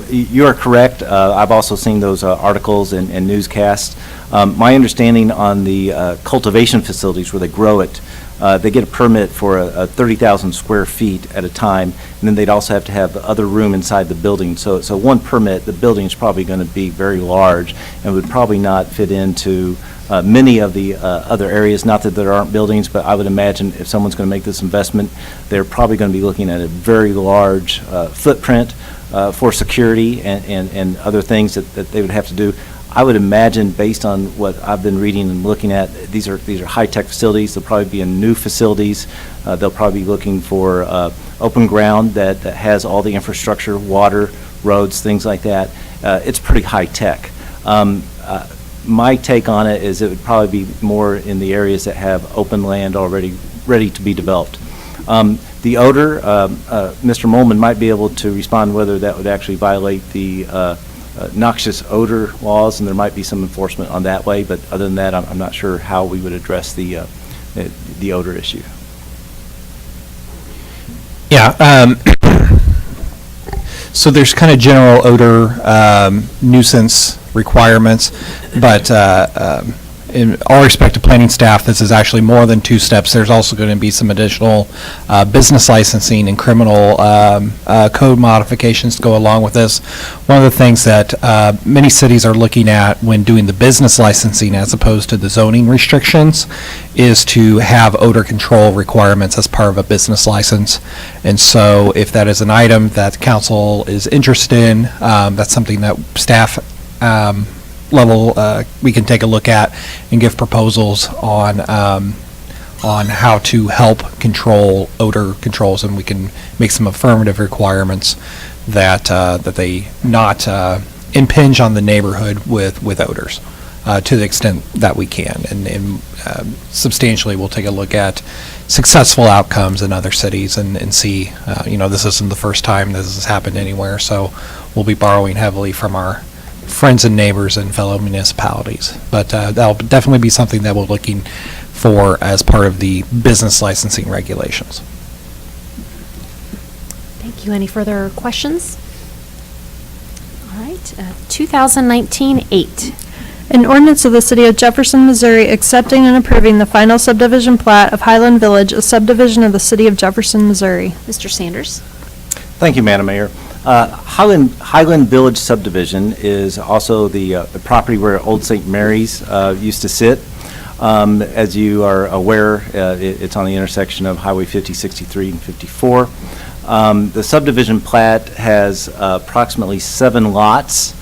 You are correct. I've also seen those articles and newscasts. My understanding on the cultivation facilities where they grow it, they get a permit for 30,000 square feet at a time, and then they'd also have to have other room inside the building. So one permit, the building is probably going to be very large and would probably not fit into many of the other areas. Not that there aren't buildings, but I would imagine if someone's going to make this investment, they're probably going to be looking at a very large footprint for security and other things that they would have to do. I would imagine, based on what I've been reading and looking at, these are high-tech facilities. They'll probably be in new facilities. They'll probably be looking for open ground that has all the infrastructure, water, roads, things like that. It's pretty high-tech. My take on it is it would probably be more in the areas that have open land already ready to be developed. The odor, Mr. Molman might be able to respond whether that would actually violate the noxious odor laws, and there might be some enforcement on that way, but other than that, I'm not sure how we would address the odor issue. Yeah, so there's kind of general odor nuisance requirements, but in all respect to planning staff, this is actually more than two steps. There's also going to be some additional business licensing and criminal code modifications to go along with this. One of the things that many cities are looking at when doing the business licensing as opposed to the zoning restrictions is to have odor control requirements as part of a business license. And so if that is an item that council is interested in, that's something that staff level we can take a look at and give proposals on how to help control odor controls, and we can make some affirmative requirements that they not impinge on the neighborhood with odors to the extent that we can, and substantially we'll take a look at successful outcomes in other cities and see, this isn't the first time this has happened anywhere, so we'll be borrowing heavily from our friends and neighbors and fellow municipalities. But that'll definitely be something that we're looking for as part of the business licensing regulations. Thank you. Any further questions? All right, 2019-8. An ordinance of the City of Jefferson, Missouri accepting and approving the final subdivision plat of Highland Village, a subdivision of the City of Jefferson, Missouri. Mr. Sanders. Thank you, Madam Mayor. Highland Village subdivision is also the property where Old St. Mary's used to sit. As you are aware, it's on the intersection of Highway 50, 63, and 54. The subdivision plat has approximately 7 lots.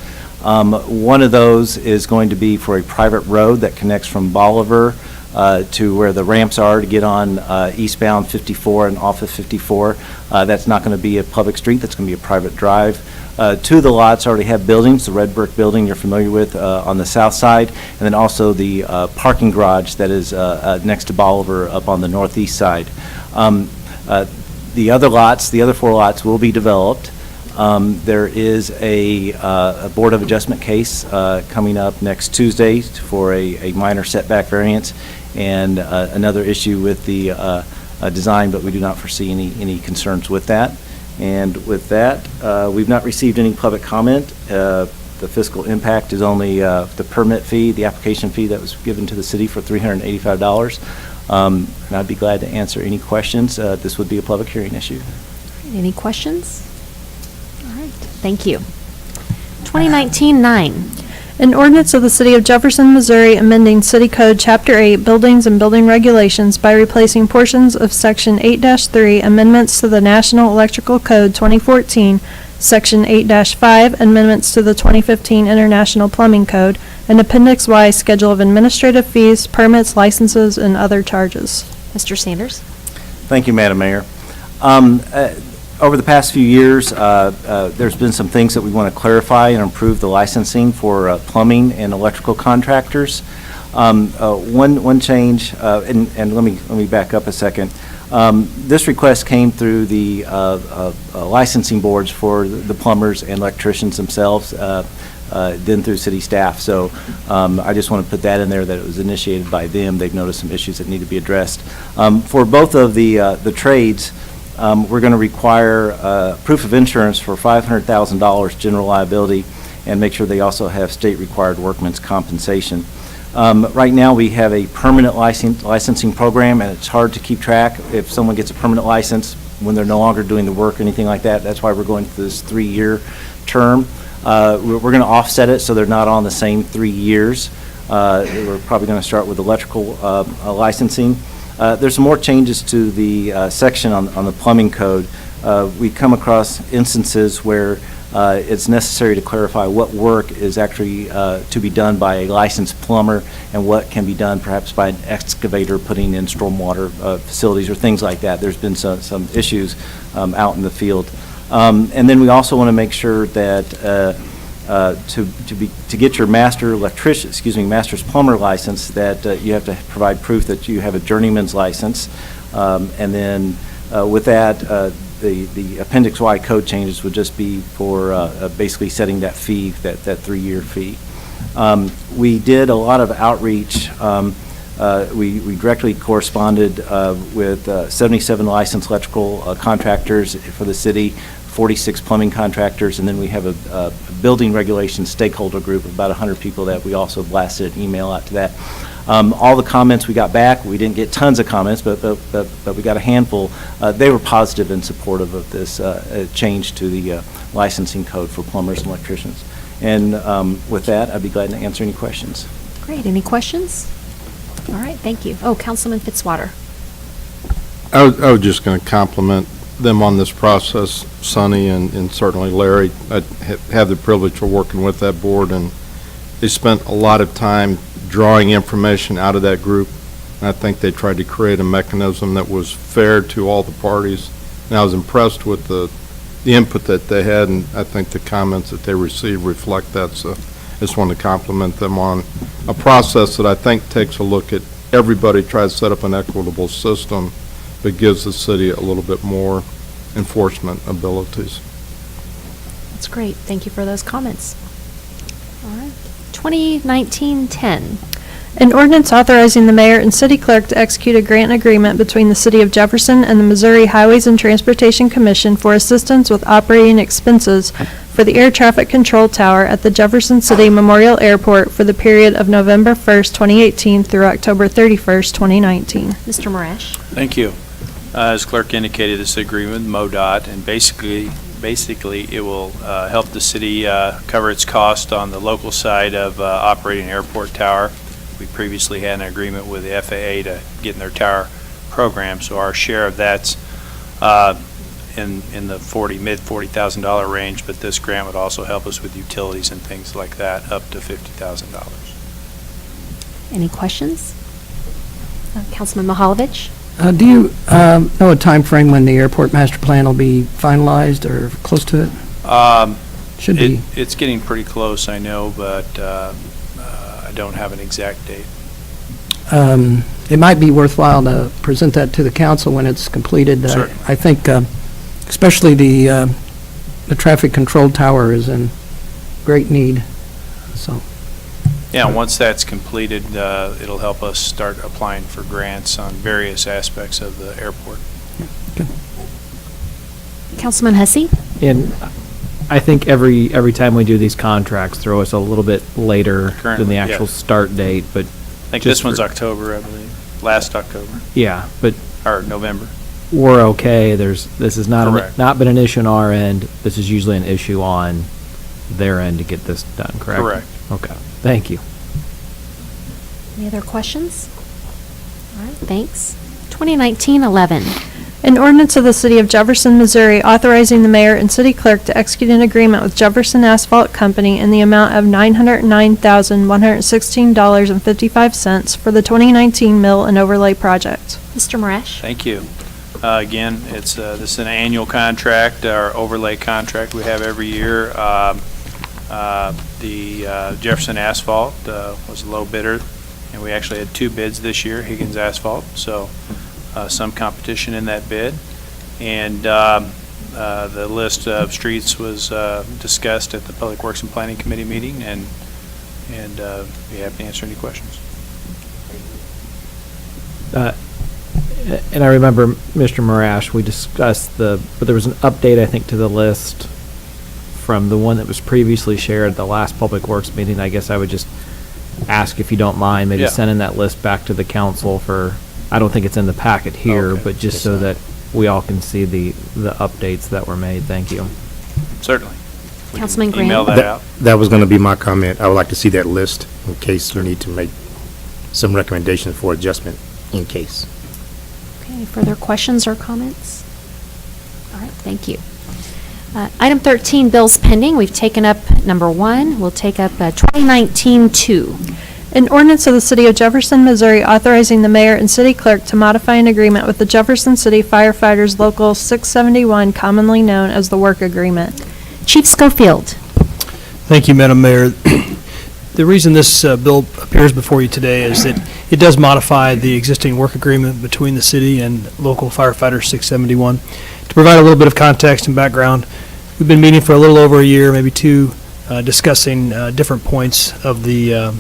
One of those is going to be for a private road that connects from Bolivar to where the ramps are to get on eastbound 54 and off of 54. That's not going to be a public street, that's going to be a private drive. 2 of the lots already have buildings, the red brick building you're familiar with on the south side, and then also the parking garage that is next to Bolivar up on the northeast side. The other lots, the other 4 lots will be developed. There is a Board of Adjustment case coming up next Tuesday for a minor setback variance, and another issue with the design, but we do not foresee any concerns with that. And with that, we've not received any public comment. The fiscal impact is only the permit fee, the application fee that was given to the city for $385. And I'd be glad to answer any questions. This would be a public hearing issue. Any questions? All right, thank you. 2019-9. An ordinance of the City of Jefferson, Missouri amending City Code Chapter 8 Buildings and Building Regulations by replacing portions of Section 8-3 Amendments to the National Electrical Code 2014, Section 8-5 Amendments to the 2015 International Plumbing Code, and Appendix Y Schedule of Administrative Fees, Permits, Licenses, and Other Charges. Mr. Sanders? Thank you, Madam Mayor. Over the past few years, there's been some things that we want to clarify and improve the licensing for plumbing and electrical contractors. One change, and let me back up a second. This request came through the licensing boards for the plumbers and electricians themselves, then through city staff. So I just want to put that in there, that it was initiated by them. They've noticed some issues that need to be addressed. For both of the trades, we're going to require proof of insurance for $500,000 general liability, and make sure they also have state-required workman's compensation. Right now, we have a permanent licensing program, and it's hard to keep track if someone gets a permanent license when they're no longer doing the work or anything like that. That's why we're going through this 3-year term. We're going to offset it so they're not on the same 3 years. We're probably going to start with electrical licensing. There's some more changes to the section on the plumbing code. We come across instances where it's necessary to clarify what work is actually to be done by a licensed plumber and what can be done perhaps by an excavator putting in stormwater facilities or things like that. There's been some issues out in the field. And then we also want to make sure that to get your master's plumber license, that you have to provide proof that you have a journeyman's license. And then with that, the Appendix Y code changes would just be for basically setting that fee, that 3-year fee. We did a lot of outreach. We directly corresponded with 77 licensed electrical contractors for the city, 46 plumbing contractors, and then we have a building regulations stakeholder group of about 100 people that we also blasted an email out to that. All the comments we got back, we didn't get tons of comments, but we got a handful. They were positive and supportive of this change to the licensing code for plumbers and electricians. And with that, I'd be glad to answer any questions. Great. Any questions? All right, thank you. Oh, Councilman Fitzwater. I was just going to compliment them on this process, Sonny and certainly Larry. I have the privilege of working with that board, and they spent a lot of time drawing information out of that group. And I think they tried to create a mechanism that was fair to all the parties. And I was impressed with the input that they had, and I think the comments that they received reflect that. So I just want to compliment them on a process that I think takes a look at everybody, tries to set up an equitable system, but gives the city a little bit more enforcement abilities. That's great. Thank you for those comments. All right. 2019-10. An ordinance authorizing the mayor and city clerk to execute a grant agreement between the City of Jefferson and the Missouri Highways and Transportation Commission for assistance with operating expenses for the air traffic control tower at the Jefferson City Memorial Airport for the period of November 1st, 2018 through October 31st, 2019. Mr. Marash. Thank you. As clerk indicated, this agreement with MoDOT, and basically it will help the city cover its cost on the local side of operating an airport tower. We previously had an agreement with the FAA to get in their tower program, so our share of that's in the mid $40,000 range, but this grant would also help us with utilities and things like that, up to $50,000. Any questions? Councilman Mahalovich? Do you know a time frame when the airport master plan will be finalized or close to it? Should be. It's getting pretty close, I know, but I don't have an exact date. it might be worthwhile to present that to the council when it's completed. Sure. I think especially the traffic control tower is in great need, so. Yeah, once that's completed, it'll help us start applying for grants on various aspects of the airport. Councilman Hussey? And I think every time we do these contracts, throw us a little bit later than Currently, the yeah. actual start date, but. I think this one's October, I believe, last October, Yeah, but or November. we're okay. This is Correct. not been an issue on our end. This is usually an issue on their end to get this done, correct? Correct. Okay, thank you. Any other questions? All right, thanks. 2019-11. An ordinance of the City of Jefferson, Missouri authorizing the mayor and city clerk to execute an agreement with Jefferson Asphalt Company in the amount of $909,116.55 for the 2019 mill and overlay project. Mr. Marash? Thank you. Again, this is an annual contract, our overlay contract we have every year. The Jefferson Asphalt was a low bidder, and we actually had 2 bids this year, Higgins Asphalt, so some competition in that bid. And the list of streets was discussed at the Public Works and Planning Committee meeting, and be happy to answer any questions. And I remember, Mr. Marash, we discussed but there was an update, I think, to the list from the one that was previously shared at the last Public Works meeting. I guess I would just ask if you don't mind, maybe Yeah. sending that list back to the council for, I don't think it's in the packet here, Okay. but just so that we all can see the updates that were made. Thank you. Certainly. We can Councilman Graham? email that out. That was going to be my comment. I would like to see that list in case you need to make some recommendations for adjustment in case. Okay, any further questions or comments? All right, thank you. Item 13, bills pending. We've taken up number 1. We'll take up 2019-2. An ordinance of the City of Jefferson, Missouri authorizing the mayor and city clerk to modify an agreement with the Jefferson City Firefighters Local 671, commonly known as the Work Agreement. Chief Schofield. Thank you, Madam Mayor. The reason this bill appears before you today is that it does modify the existing work agreement between the city and local firefighter 671. To provide a little bit of context and background, we've been meeting for a little over a year, maybe 2, discussing different points of the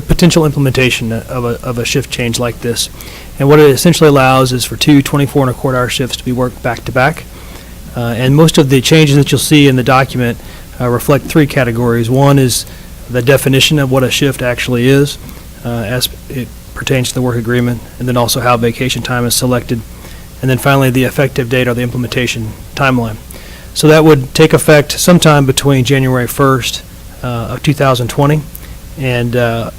potential implementation of a shift change like this. And what it essentially allows is for 2 24-and-a-quarter-hour shifts to be worked back-to-back. And most of the changes that you'll see in the document reflect 3 categories. One is the definition of what a shift actually is as it pertains to the work agreement, and then also how vacation time is selected. And then finally, the effective date or the implementation timeline. So that would take effect sometime between January 1st of 2020 and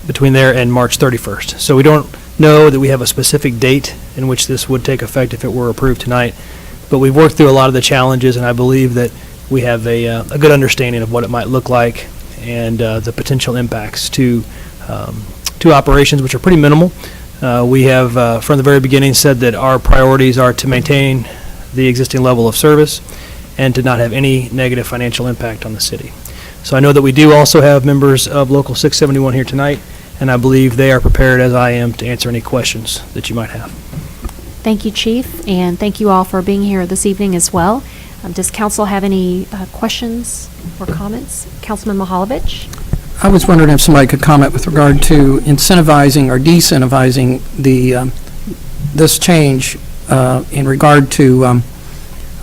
between there and March 31st. So we don't know that we have a specific date in which this would take effect if it were approved tonight, but we've worked through a lot of the challenges, and I believe that we have a good understanding of what it might look like and the potential impacts to operations, which are pretty minimal. We have, from the very beginning, said that our priorities are to maintain the existing level of service and to not have any negative financial impact on the city. So I know that we do also have members of Local 671 here tonight, and I believe they are prepared, as I am, to answer any questions that you might have. Thank you, Chief, and thank you all for being here this evening as well. Does council have any questions or comments? Councilman Mahalovich? I was wondering if somebody could comment with regard to incentivizing or decentivizing this change in regard to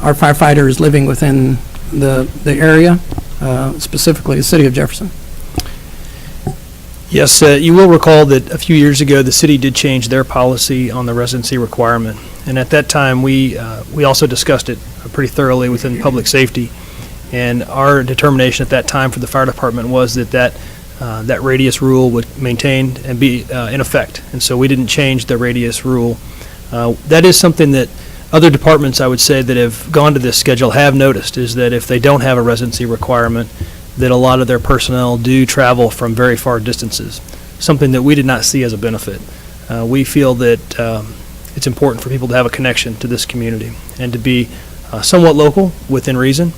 our firefighters living within the area, specifically the city of Jefferson. Yes, you will recall that a few years ago, the city did change their policy on the residency requirement. And at that time, we also discussed it pretty thoroughly within public safety. And our determination at that time for the fire department was that radius rule would maintain and be in effect. And so we didn't change the radius rule. That is something that other departments, I would say, that have gone to this schedule have noticed, is that if they don't have a residency requirement, that a lot of their personnel do travel from very far distances, something that we did not see as a benefit. We feel that it's important for people to have a connection to this community and to be somewhat local within reason.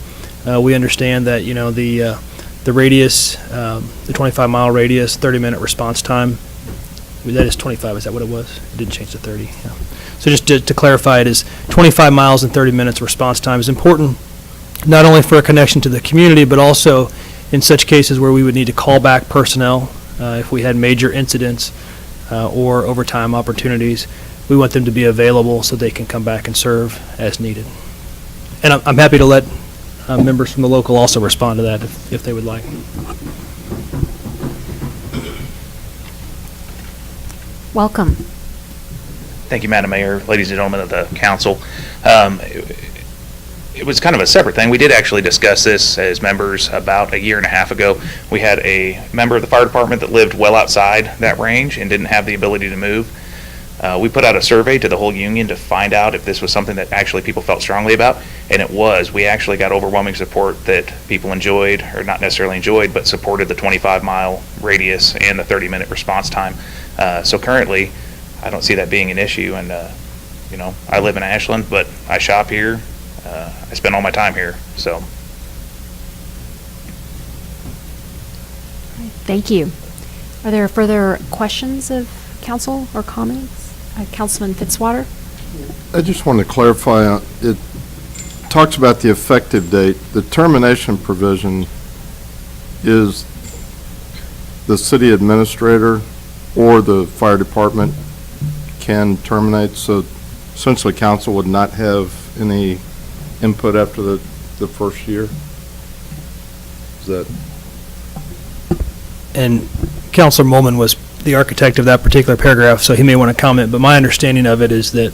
We understand that, the radius, the 25-mile radius, 30-minute response time That is 25, is that what it was? It didn't change to 30, yeah. So just to clarify, it is 25 miles and 30 minutes response time is important, not only for a connection to the community, but also in such cases where we would need to call back personnel if we had major incidents or overtime opportunities. We want them to be available so they can come back and serve as needed. And I'm happy to let members from the local also respond to that if they would like. Welcome. Thank you, Madam Mayor, ladies and gentlemen of the council. It was kind of a separate thing. We did actually discuss this as members about a year and a half ago. We had a member of the fire department that lived well outside that range and didn't have the ability to move. We put out a survey to the whole union to find out if this was something that actually people felt strongly about, and it was. We actually got overwhelming support that people enjoyed, or not necessarily enjoyed, but supported the 25-mile radius and the 30-minute response time. So currently, I don't see that being an issue, and you know, I live in Ashland, but I shop here. I spend all my time here, so. Thank you. Are there further questions of council or comments? Councilman Fitzwater? I just want to clarify, it talks about the effective date. The termination provision is the city administrator or the fire department can terminate, so essentially council would not have any input after the first year? Is that? And Councilor Molman was the architect of that particular paragraph, so he may want to comment, but my understanding of it is that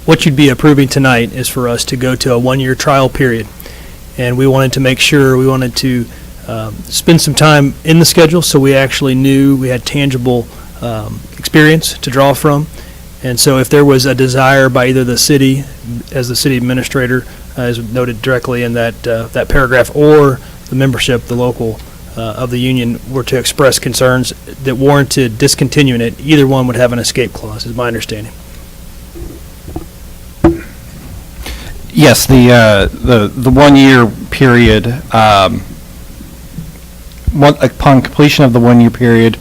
what you'd be approving tonight is for us to go to a one-year trial period. And we wanted to make sure, we wanted to spend some time in the schedule so we actually knew we had tangible experience to draw from. And so if there was a desire by either the city, as the city administrator, as noted directly in that paragraph, or the membership, the local of the union, were to express concerns that warranted discontinuing it, either one would have an escape clause, is my understanding. Yes, the 1 year period, upon completion of the 1 year period,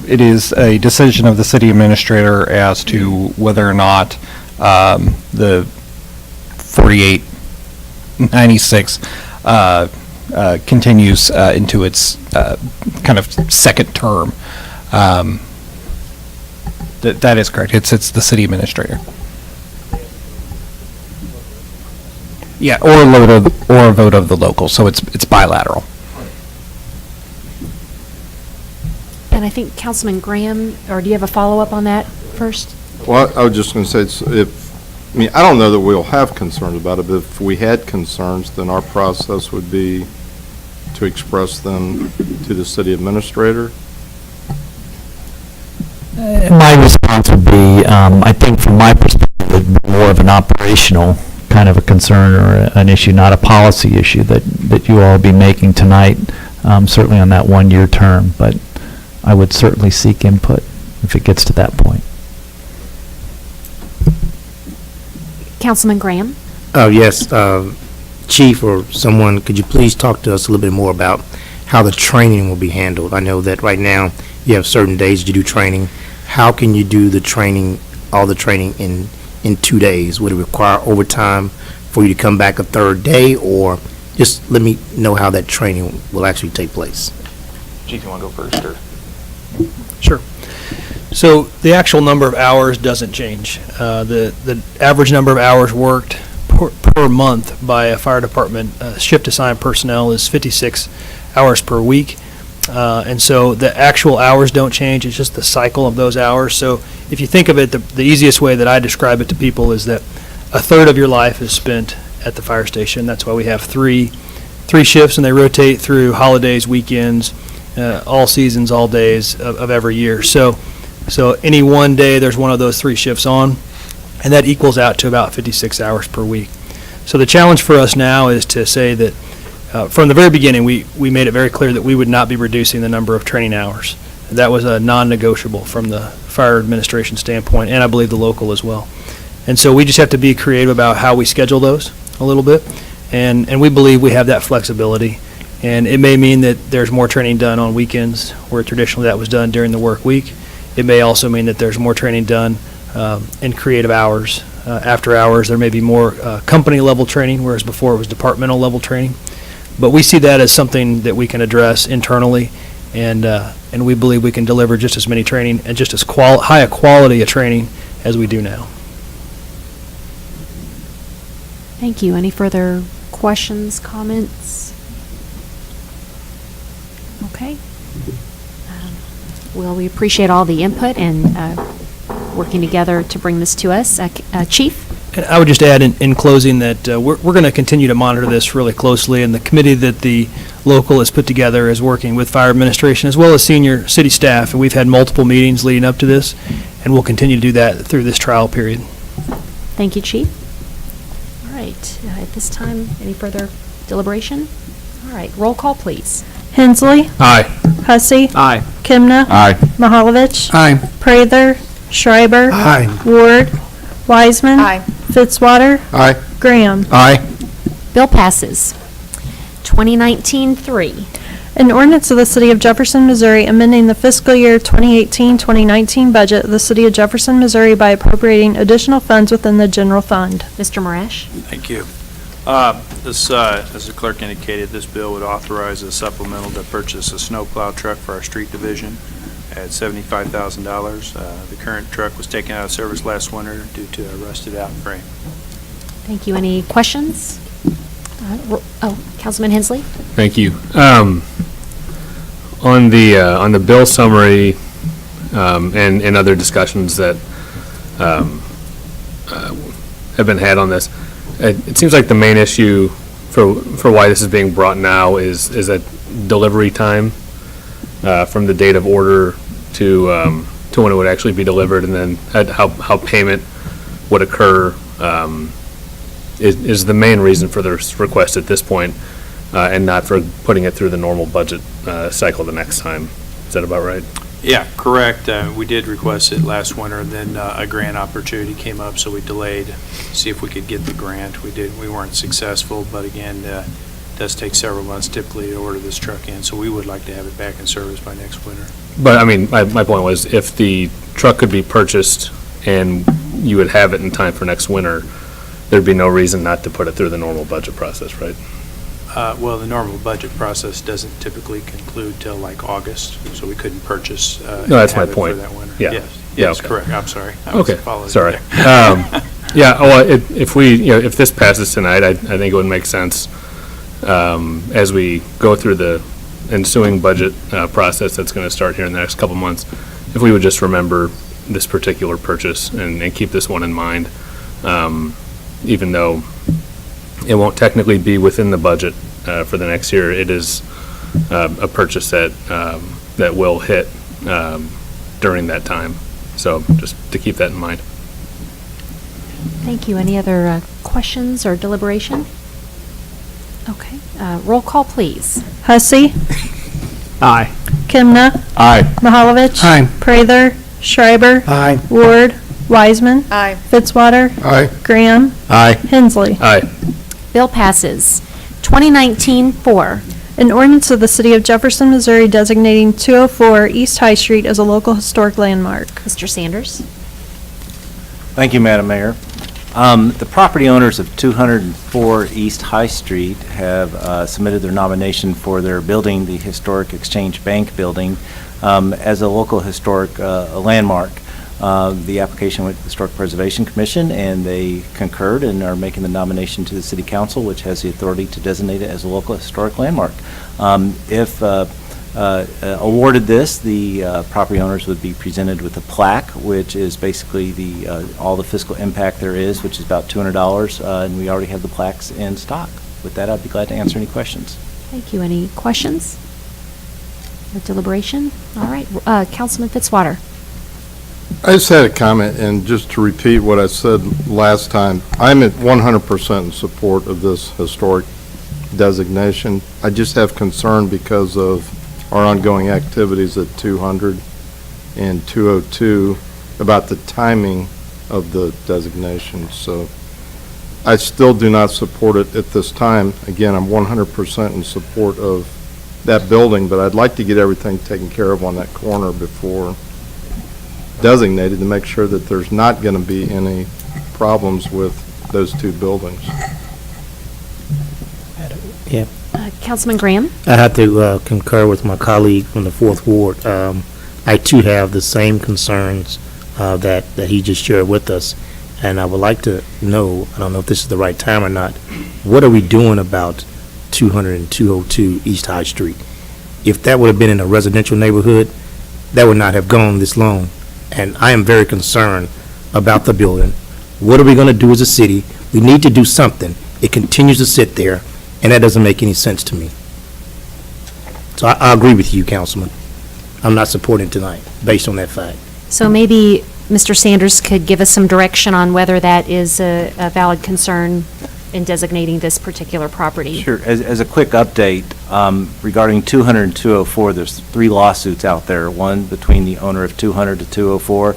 it is a decision of the city administrator as to whether or not the 4896 continues into its kind of second term. That is correct. It's the city administrator. Yeah, or a vote of the local. So it's bilateral. And I think Councilman Graham, or do you have a follow-up on that first? Well, I was just going to say, I don't know that we'll have concerns about it, but if we had concerns, then our process would be to express them to the city administrator. My response would be, I think from my perspective, it would be more of an operational kind of a concern or an issue, not a policy issue that you all be making tonight, certainly on that 1 year term. But I would certainly seek input if it gets to that point. Councilman Graham? Yes, Chief or someone, could you please talk to us a little bit more about how the training will be handled? I know that right now you have certain days you do training. How can you do the training, all the training in 2 days? Would it require overtime for you to come back a third day, or just let me know how that training will actually take place? Chief, you want to go first, or? Sure. So the actual number of hours doesn't change. The average number of hours worked per month by a fire department shift assigned personnel is 56 hours per week. And so the actual hours don't change, it's just the cycle of those hours. So if you think of it, the easiest way that I describe it to people is that a third of your life is spent at the fire station. That's why we have three shifts, and they rotate through holidays, weekends, all seasons, all days of every year. So any one day there's one of those 3 shifts on, and that equals out to about 56 hours per week. So the challenge for us now is to say that from the very beginning, we made it very clear that we would not be reducing the number of training hours. That was a non-negotiable from the fire administration standpoint, and I believe the local as well. And so we just have to be creative about how we schedule those a little bit, and we believe we have that flexibility. And it may mean that there's more training done on weekends, where traditionally that was done during the work week. It may also mean that there's more training done in creative hours. After hours, there may be more company-level training, whereas before it was departmental-level training. But we see that as something that we can address internally, and we believe we can deliver just as many training and just as high a quality of training as we do now. Thank you. Any further questions, comments? Okay. Well, we appreciate all the input and working together to bring this to us. Chief? And I would just add in closing that we're going to continue to monitor this really closely, and the committee that the local has put together is working with fire administration as well as senior city staff, and we've had multiple meetings leading up to this, and we'll continue to do that through this trial period. Thank you, Chief. All right. At this time, any further deliberation? All right. Roll call, please. Hensley. Aye. Hussey. Aye. Kimna. Aye. Mahalovich. Aye. Prather. Schreiber. Aye. Ward. Wiseman. Aye. Fitzwater. Aye. Graham. Aye. Bill passes. 2019-3. An ordinance of the City of Jefferson, Missouri amending the fiscal year 2018-2019 budget of the City of Jefferson, Missouri by appropriating additional funds within the general fund. Mr. Marash? Thank you. This, as the clerk indicated, this bill would authorize a supplemental to purchase a snowplow truck for our street division at $75,000. The current truck was taken out of service last winter due to a rusted out frame. Thank you. Any questions? Councilman Hensley? Thank you. On the bill summary and other discussions that have been had on this, it seems like the main issue for why this is being brought now is that delivery time from the date of order to when it would actually be delivered, and then how payment would occur is the main reason for the request at this point, and not for putting it through the normal budget cycle the next time. Is that about right? Yeah, correct. We did request it last winter, and then a grant opportunity came up, so we delayed, see if we could get the grant. We weren't successful, but again, it does take several months typically to order this truck in, so we would like to have it back in service by next winter. But I mean, my point was, if the truck could be purchased and you would have it in time for next winter, there'd be no reason not to put it through the normal budget process, right? Well, the normal budget process doesn't typically conclude till like August, so we couldn't purchase. No, that's my have it point. For that winter. Yeah. Yes, okay. correct. I'm sorry. I was Okay, following you sorry. there. Yeah, well, if if this passes tonight, I think it would make sense, as we go through the ensuing budget process that's going to start here in the next couple months, if we would just remember this particular purchase and keep this one in mind, even though it won't technically be within the budget for the next year. It is a purchase that will hit during that time. So just to keep that in mind. Thank you. Any other questions or deliberation? Okay. Roll call, please. Hussey. Aye. Kimna. Aye. Mahalovich. Aye. Prather. Schreiber. Aye. Ward. Wiseman. Aye. Fitzwater. Aye. Graham. Aye. Hensley. Aye. Bill passes. 2019-4. An ordinance of the City of Jefferson, Missouri designating 204 East High Street as a local historic landmark. Mr. Sanders? Thank you, Madam Mayor. The property owners of 204 East High Street have submitted their nomination for their building, the Historic Exchange Bank building, as a local historic landmark. The application went to the Historic Preservation Commission, and they concurred and are making the nomination to the City Council, which has the authority to designate it as a local historic landmark. If awarded this, the property owners would be presented with a plaque, which is basically all the fiscal impact there is, which is about $200, and we already have the plaques in stock. With that, I'd be glad to answer any questions. Thank you. Any questions? Or deliberation? All right. Councilman Fitzwater? I just had a comment, and just to repeat what I said last time, I'm at 100% in support of this historic designation. I just have concern because of our ongoing activities at 200 and 202 about the timing of the designation. So I still do not support it at this time. Again, I'm 100% in support of that building, but I'd like to get everything taken care of on that corner before designated to make sure that there's not going to be any problems with those two buildings. Yeah. Councilman Graham? I have to concur with my colleague from the Fourth Ward. I too have the same concerns that he just shared with us, and I would like to know, I don't know if this is the right time or not, what are we doing about 200 and 202 East High Street? If that would have been in a residential neighborhood, that would not have gone this long, and I am very concerned about the building. What are we going to do as a city? We need to do something. It continues to sit there, and that doesn't make any sense to me. So I agree with you, Councilman. I'm not supporting tonight, based on that fact. So maybe Mr. Sanders could give us some direction on whether that is a valid concern in designating this particular property. Sure. As a quick update, regarding 200 and 204, there's 3 lawsuits out there. One between the owner of 200 to 204,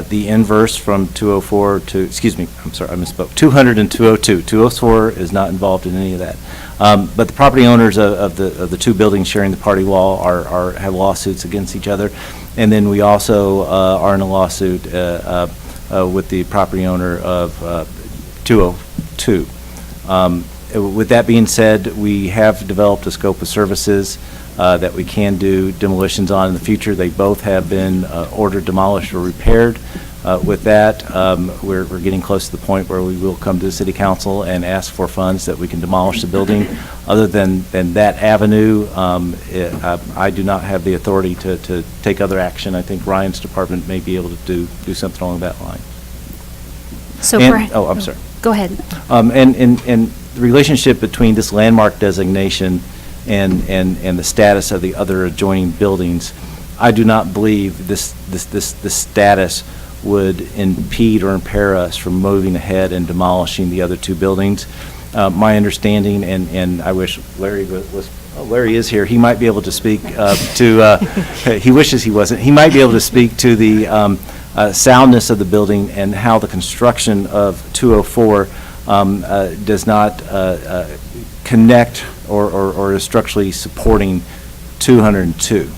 the inverse from 204 to, excuse me, I'm sorry, I misspoke, 200 and 202. 204 is not involved in any of that. But the property owners of the 2 buildings sharing the party wall have lawsuits against each other. And then we also are in a lawsuit with the property owner of 202. With that being said, we have developed a scope of services that we can do demolitions on in the future. They both have been ordered demolished or repaired. With that, we're getting close to the point where we will come to the City Council and ask for funds that we can demolish the building. Other than that avenue, I do not have the authority to take other action. I think Ryan's department may be able to do something along that line. So I'm sorry. Go ahead. And the relationship between this landmark designation and the status of the other adjoining buildings, I do not believe this status would impede or impair us from moving ahead and demolishing the other 2 buildings. My understanding, and I wish Larry Larry is here, he might be able to speak he wishes he wasn't, he might be able to speak to the soundness of the building and how the construction of 204 does not connect or is structurally supporting 202.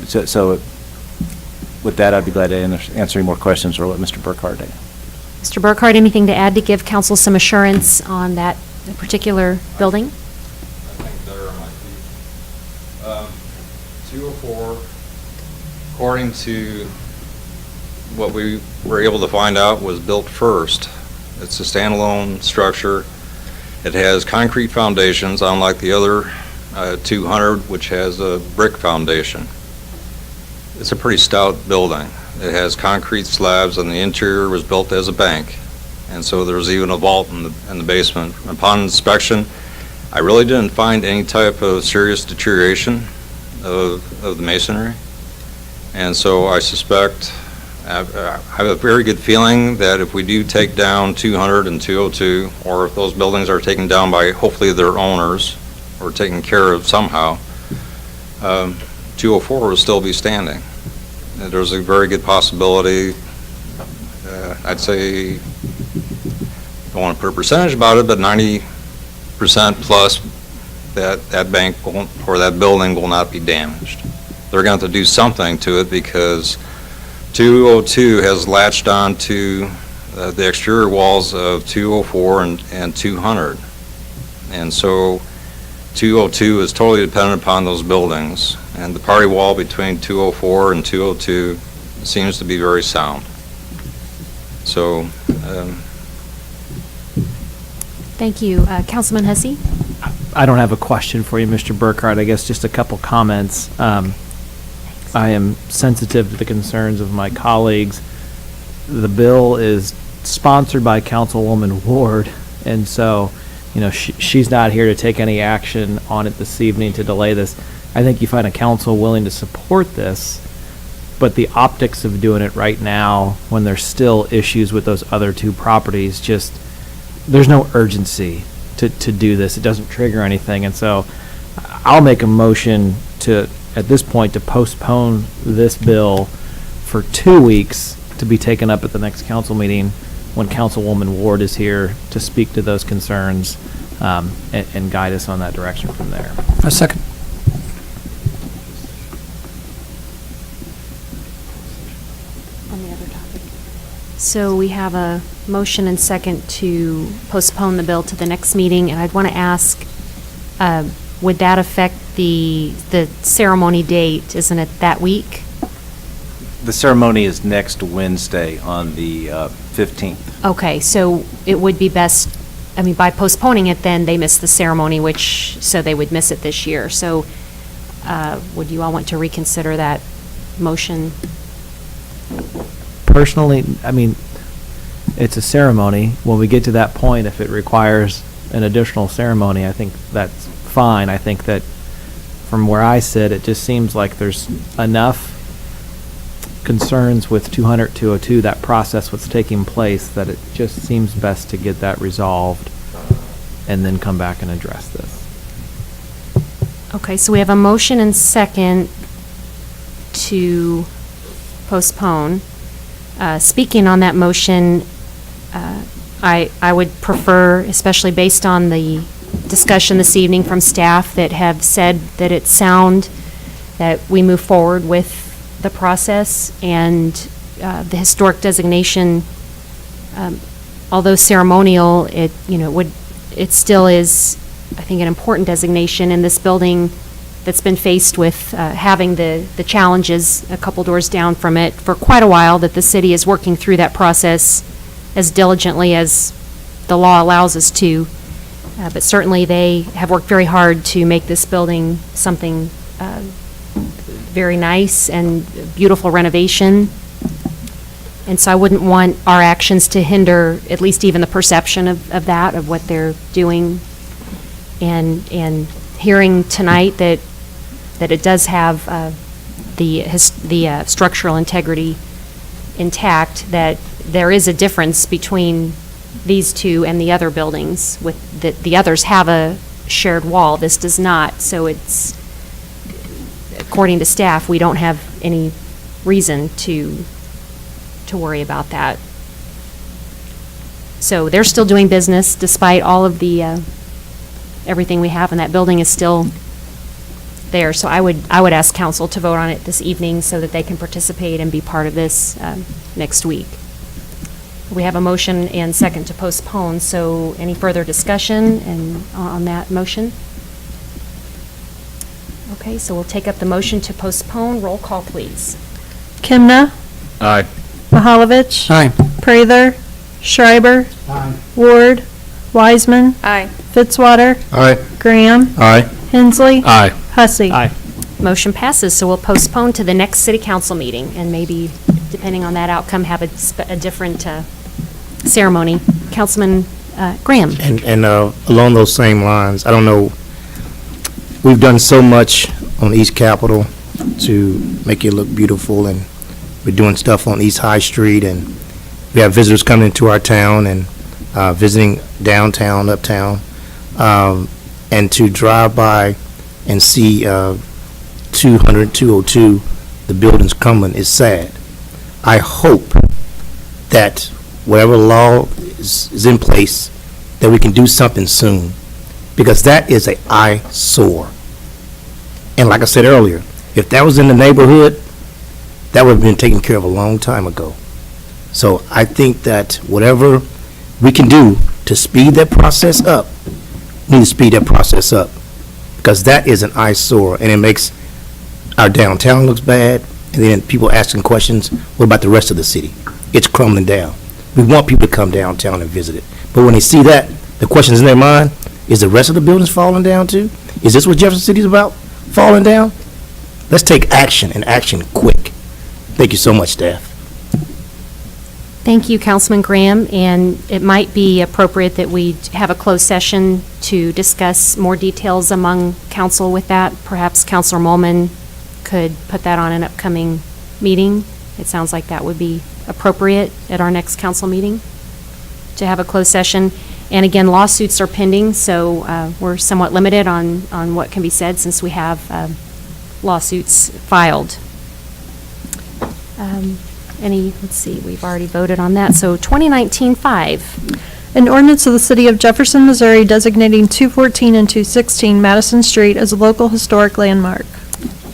So with that, I'd be glad to answer any more questions or let Mr. Burkhardt in. Mr. Burkhardt, anything to add to give council some assurance on that particular building? I think better on my feet. 204, according to what we were able to find out, was built first. It's a standalone structure. It has concrete foundations, unlike the other 200, which has a brick foundation. It's a pretty stout building. It has concrete slabs, and the interior was built as a bank. And so there's even a vault in the basement. Upon inspection, I really didn't find any type of serious deterioration of the masonry. And so I suspect, I have a very good feeling that if we do take down 200 and 202, or if those buildings are taken down by hopefully their owners or taken care of somehow, 204 will still be standing. There's a very good possibility, I'd say, I don't want to put a percentage about it, but 90% plus that bank or that building will not be damaged. They're going to have to do something to it because 202 has latched on to the exterior walls of 204 and 200. And so 202 is totally dependent upon those buildings. And the party wall between 204 and 202 seems to be very sound. So, Thank you. Councilman Hussey? I don't have a question for you, Mr. Burkhardt. I guess just a couple comments. I am sensitive to the concerns of my colleagues. The bill is sponsored by Councilwoman Ward, and so, she's not here to take any action on it this evening to delay this. I think you find a council willing to support this, but the optics of doing it right now, when there's still issues with those other 2 properties, just, there's no urgency to do this. It doesn't trigger anything, and so I'll make a motion to, at this point, to postpone this bill for 2 weeks to be taken up at the next council meeting when Councilwoman Ward is here to speak to those concerns and guide us on that direction from there. A second. So we have a motion and second to postpone the bill to the next meeting, and I'd want to ask, would that affect the ceremony date? Isn't it that week? The ceremony is next Wednesday on the 15th. Okay, so it would be best, I mean, by postponing it, then they miss the ceremony, so they would miss it this year. So would you all want to reconsider that motion? Personally, I mean, it's a ceremony. When we get to that point, if it requires an additional ceremony, I think that's fine. I think that from where I sit, it just seems like there's enough concerns with 200-202, that process what's taking place, that it just seems best to get that resolved and then come back and address this. Okay, so we have a motion and second to postpone. Speaking on that motion, I would prefer, especially based on the discussion this evening from staff that have said that it's sound, that we move forward with the process, and the historic designation, although ceremonial, it still is, I think, an important designation in this building that's been faced with having the challenges a couple doors down from it for quite a while, that the city is working through that process as diligently as the law allows us to. But certainly they have worked very hard to make this building something very nice and beautiful renovation. And so I wouldn't want our actions to hinder at least even the perception of that, of what they're doing. And hearing tonight that it does have the structural integrity intact, that there is a difference between these two and the other buildings. With the others have a shared wall. This does not. So it's, according to staff, we don't have any reason to worry about that. So they're still doing business despite all of the everything we have, and that building is still there. So I would ask council to vote on it this evening so that they can participate and be part of this next week. We have a motion and second to postpone, so any further discussion on that motion? Okay, so we'll take up the motion to postpone. Roll call, please. Kimna, Aye. Mahalovich. Aye. Prather, Schreiber. Aye. Ward, Wiseman. Aye. Fitzwater. Aye. Graham. Aye. Hensley. Aye. Hussey. Aye. Motion passes, so we'll postpone to the next city council meeting, and maybe, depending on that outcome, have a different ceremony. Councilman Graham. And along those same lines, I don't know, we've done so much on East Capitol to make it look beautiful, and we're doing stuff on East High Street, and we have visitors coming into our town and visiting downtown, uptown, and to drive by and see 202, the buildings coming, is sad. I hope that whatever law is in place, that we can do something soon, because that is an eyesore. And like I said earlier, if that was in the neighborhood, that would have been taken care of a long time ago. So I think that whatever we can do to speed that process up, we need to speed that process up, because that is an eyesore, and it makes our downtown looks bad, and then people asking questions, what about the rest of the city? It's crumbling down. We want people to come downtown and visit it. But when they see that, the questions in their mind, is the rest of the buildings falling down too? Is this what Jefferson City is about, falling down? Let's take action, and action quick. Thank you so much, staff. Thank you, Councilman Graham, and it might be appropriate that we have a closed session to discuss more details among council with that. Perhaps Councilor Molman could put that on an upcoming meeting. It sounds like that would be appropriate at our next council meeting to have a closed session. And again, lawsuits are pending, so we're somewhat limited on what can be said since we have lawsuits filed. Let's see, we've already voted on that. So 2019-5. An ordinance of the City of Jefferson, Missouri designating 214 and 216 Madison Street as a local historic landmark.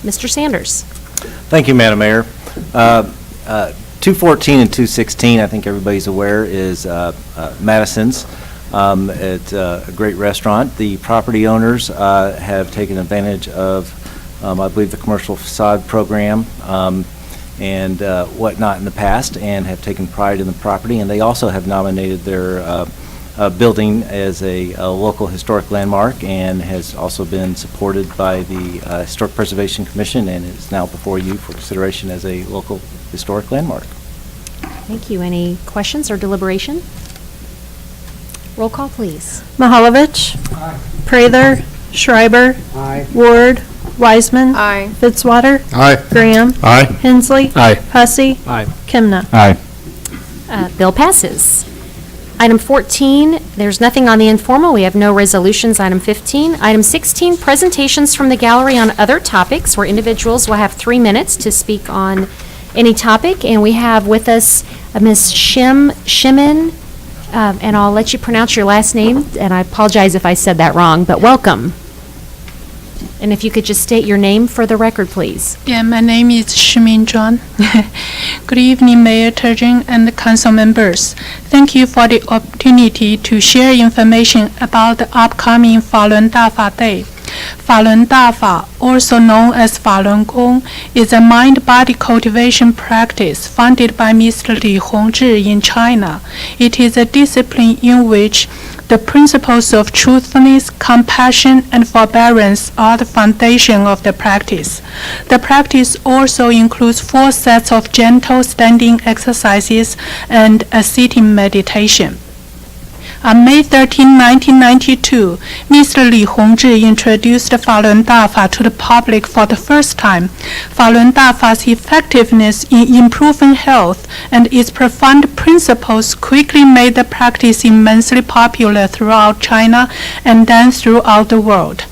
Mr. Sanders. Thank you, Madam Mayor. 214 and 216, I think everybody's aware, is Madison's. It's a great restaurant. The property owners have taken advantage of, I believe, the commercial facade program and whatnot in the past, and have taken pride in the property. And they also have nominated their building as a local historic landmark, and has also been supported by the Historic Preservation Commission, and is now before you for consideration as a local historic landmark. Thank you. Any questions or deliberation? Roll call, please. Mahalovich. Prather. Schreiber. Ward. Wiseman. Fitzwater. Graham. Hensley. Hussey. Kimna. Bill passes. Item 14, there's nothing on the informal. We have no resolutions. Item 15. Item 16, presentations from the gallery on other topics, where individuals will have 3 minutes to speak on any topic. And we have with us Ms. Shimon, and I'll let you pronounce your last name, and I apologize if I said that wrong, but welcome. And if you could just state your name for the record, please. Yeah, my name is Shimin Zhuan. Good evening, Mayor Turgeon and council members. Thank you for the opportunity to share information about the upcoming Falun Dafa Day. Falun Dafa, also known as Falun Gong, is a mind-body cultivation practice founded by Mr. Li Hongzhi in China. It is a discipline in which the principles of truthfulness, compassion, and forbearance are the foundation of the practice. The practice also includes 4 sets of gentle standing exercises and a sitting meditation. On May 13, 1992, Mr. Li Hongzhi introduced Falun Dafa to the public for the first time. Falun Dafa's effectiveness in improving health and its profound principles quickly made the practice immensely popular throughout China and then throughout the world.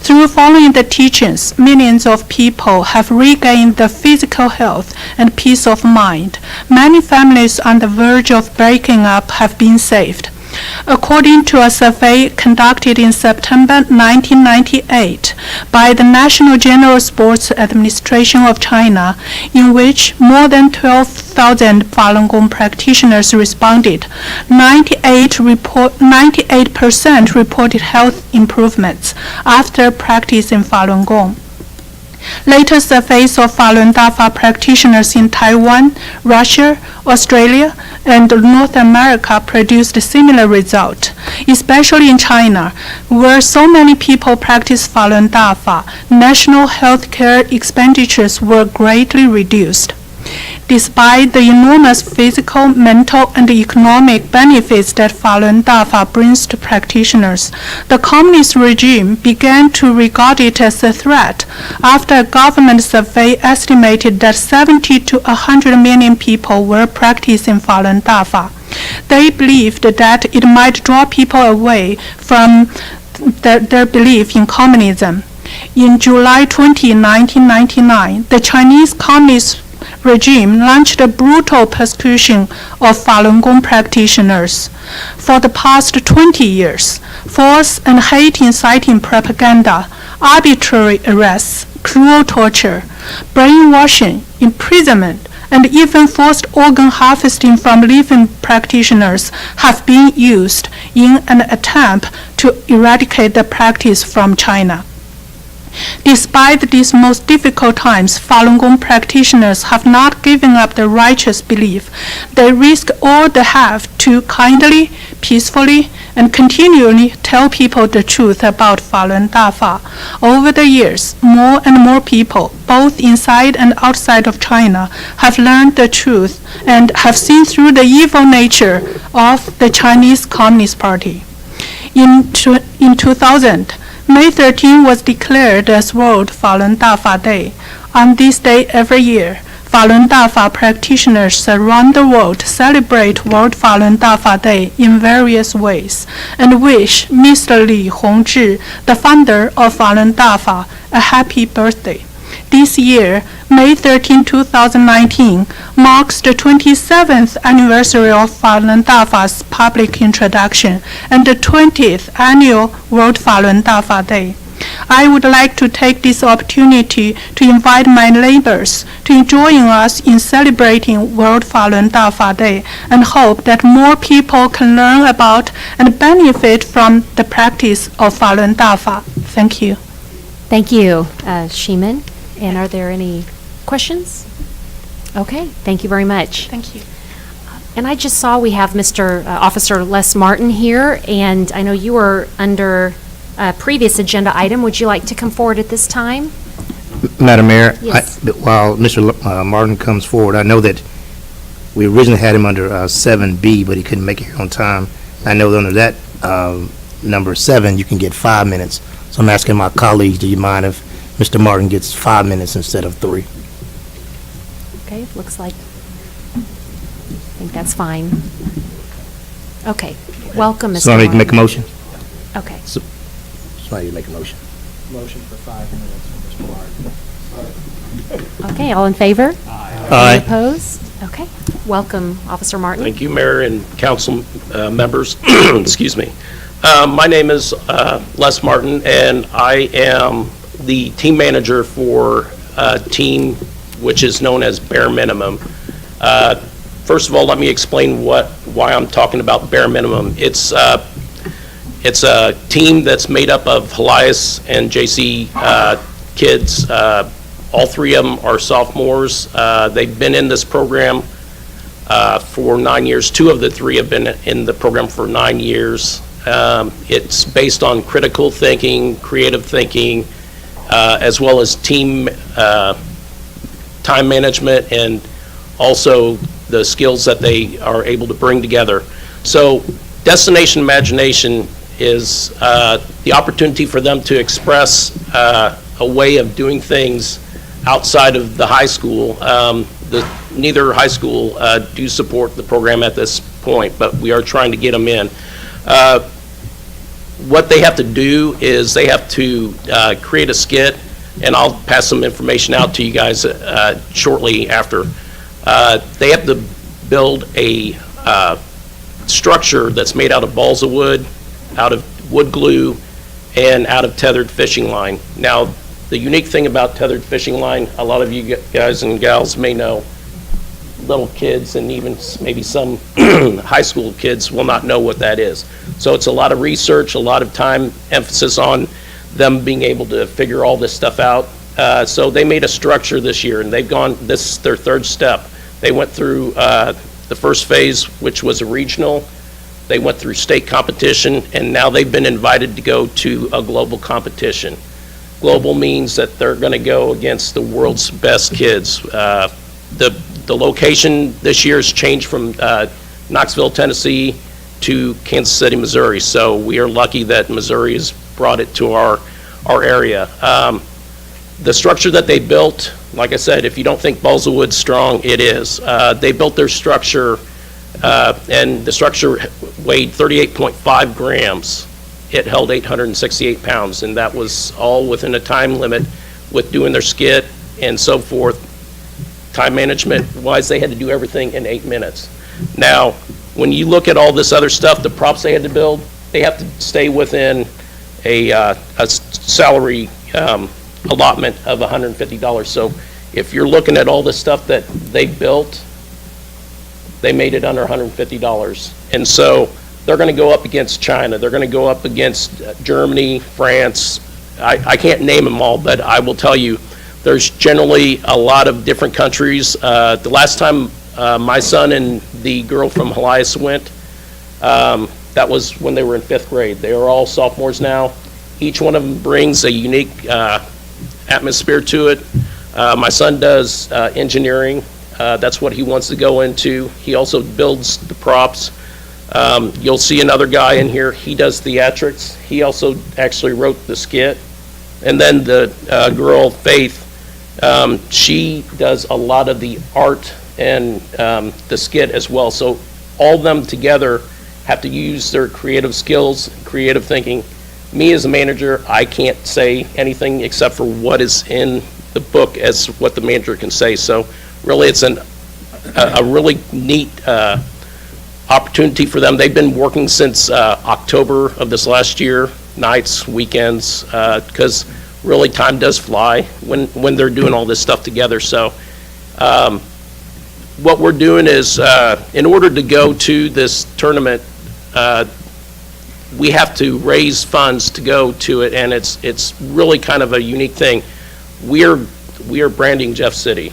Through following the teachings, millions of people have regained the physical health and peace of mind. Many families on the verge of breaking up have been saved. According to a survey conducted in September 1998 by the National General Sports Administration of China, in which more than 12,000 Falun Gong practitioners responded, 98% reported health improvements after practicing Falun Gong. Later surveys of Falun Dafa practitioners in Taiwan, Russia, Australia, and North America produced a similar result, especially in China, where so many people practice Falun Dafa. National health care expenditures were greatly reduced. Despite the enormous physical, mental, and economic benefits that Falun Dafa brings to practitioners, the communist regime began to regard it as a threat after a government survey estimated that 70 to 100 million people were practicing Falun Dafa. They believed that it might draw people away from their belief in communism. In July 20, 1999, the Chinese Communist regime launched a brutal persecution of Falun Gong practitioners. For the past 20 years, false and hate-inciting propaganda, arbitrary arrests, cruel torture, brainwashing, imprisonment, and even forced organ harvesting from living practitioners have been used in an attempt to eradicate the practice from China. Despite these most difficult times, Falun Gong practitioners have not given up their righteous belief. They risk all they have to kindly, peacefully, and continually tell people the truth about Falun Dafa. Over the years, more and more people, both inside and outside of China, have learned the truth and have seen through the evil nature of the Chinese Communist Party. In 2000, May 13 was declared as World Falun Dafa Day. On this day every year, Falun Dafa practitioners around the world celebrate World Falun Dafa Day in various ways and wish Mr. Li Hongzhi, the founder of Falun Dafa, a happy birthday. This year, May 13, 2019, marks the 27th anniversary of Falun Dafa's public introduction and the 20th annual World Falun Dafa Day. I would like to take this opportunity to invite my neighbors to join us in celebrating World Falun Dafa Day and hope that more people can learn about and benefit from the practice of Falun Dafa. Thank you. Thank you, Shimin. And are there any questions? Okay, thank you very much. Thank you. And I just saw we have Mr. Officer Les Martin here, and I know you were under a previous agenda item. Would you like to come forward at this time? Madam Mayor, Yes. while Mr. Martin comes forward, I know that we originally had him under 7B, but he couldn't make it here on time. I know that under that number 7, you can get 5 minutes. So I'm asking my colleagues, do you mind if Mr. Martin gets 5 minutes instead of 3? Okay, looks like, I think that's fine. Okay, welcome, Mr. Somebody Martin. make a motion? Okay. Somebody make a motion. Motion for 5 minutes for Mr. Martin. Okay, all in favor? Aye. Any opposed? Okay, welcome, Officer Martin. Thank you, Mayor and council members. Excuse me. My name is Les Martin, and I am the team manager for a team which is known as Bare Minimum. First of all, let me explain why I'm talking about Bare Minimum. It's a team that's made up of Elias and JC kids. All 3 of them are sophomores. They've been in this program for 9 years. 2 of the 3 have been in the program for 9 years. It's based on critical thinking, creative thinking, as well as team time management, and also the skills that they are able to bring together. So Destination Imagination is the opportunity for them to express a way of doing things outside of the high school. Neither high school do support the program at this point, but we are trying to get them in. What they have to do is they have to create a skit, and I'll pass some information out to you guys shortly after. They have to build a structure that's made out of balls of wood, out of wood glue, and out of tethered fishing line. Now, the unique thing about tethered fishing line, a lot of you guys and gals may know, little kids and even maybe some high school kids will not know what that is. So it's a lot of research, a lot of time, emphasis on them being able to figure all this stuff out. So they made a structure this year, and they've gone, this is their 3rd step. They went through the first phase, which was a regional. They went through state competition, and now they've been invited to go to a global competition. Global means that they're going to go against the world's best kids. The location this year has changed from Knoxville, Tennessee to Kansas City, Missouri. So we are lucky that Missouri has brought it to our area. The structure that they built, like I said, if you don't think balls of wood's strong, it is. They built their structure, and the structure weighed 38.5 grams. It held 868 pounds, and that was all within a time limit with doing their skit and so forth. Time management wise, they had to do everything in 8 minutes. Now, when you look at all this other stuff, the props they had to build, they have to stay within a salary allotment of $150. So if you're looking at all the stuff that they built, they made it under $150. And so they're going to go up against China. They're going to go up against Germany, France. I can't name them all, but I will tell you, there's generally a lot of different countries. The last time my son and the girl from Elias went, that was when they were in 5th grade. They are all sophomores now. Each one of them brings a unique atmosphere to it. My son does engineering. That's what he wants to go into. He also builds the props. You'll see another guy in here. He does theatrics. He also actually wrote the skit. And then the girl, Faith, she does a lot of the art and the skit as well. So all of them together have to use their creative skills, creative thinking. Me as a manager, I can't say anything except for what is in the book as what the manager can say. So really it's a really neat opportunity for them. They've been working since October of this last year, nights, weekends, because really time does fly when they're doing all this stuff together. So what we're doing is, in order to go to this tournament, we have to raise funds to go to it, and it's really kind of a unique thing. We are branding Jeff City.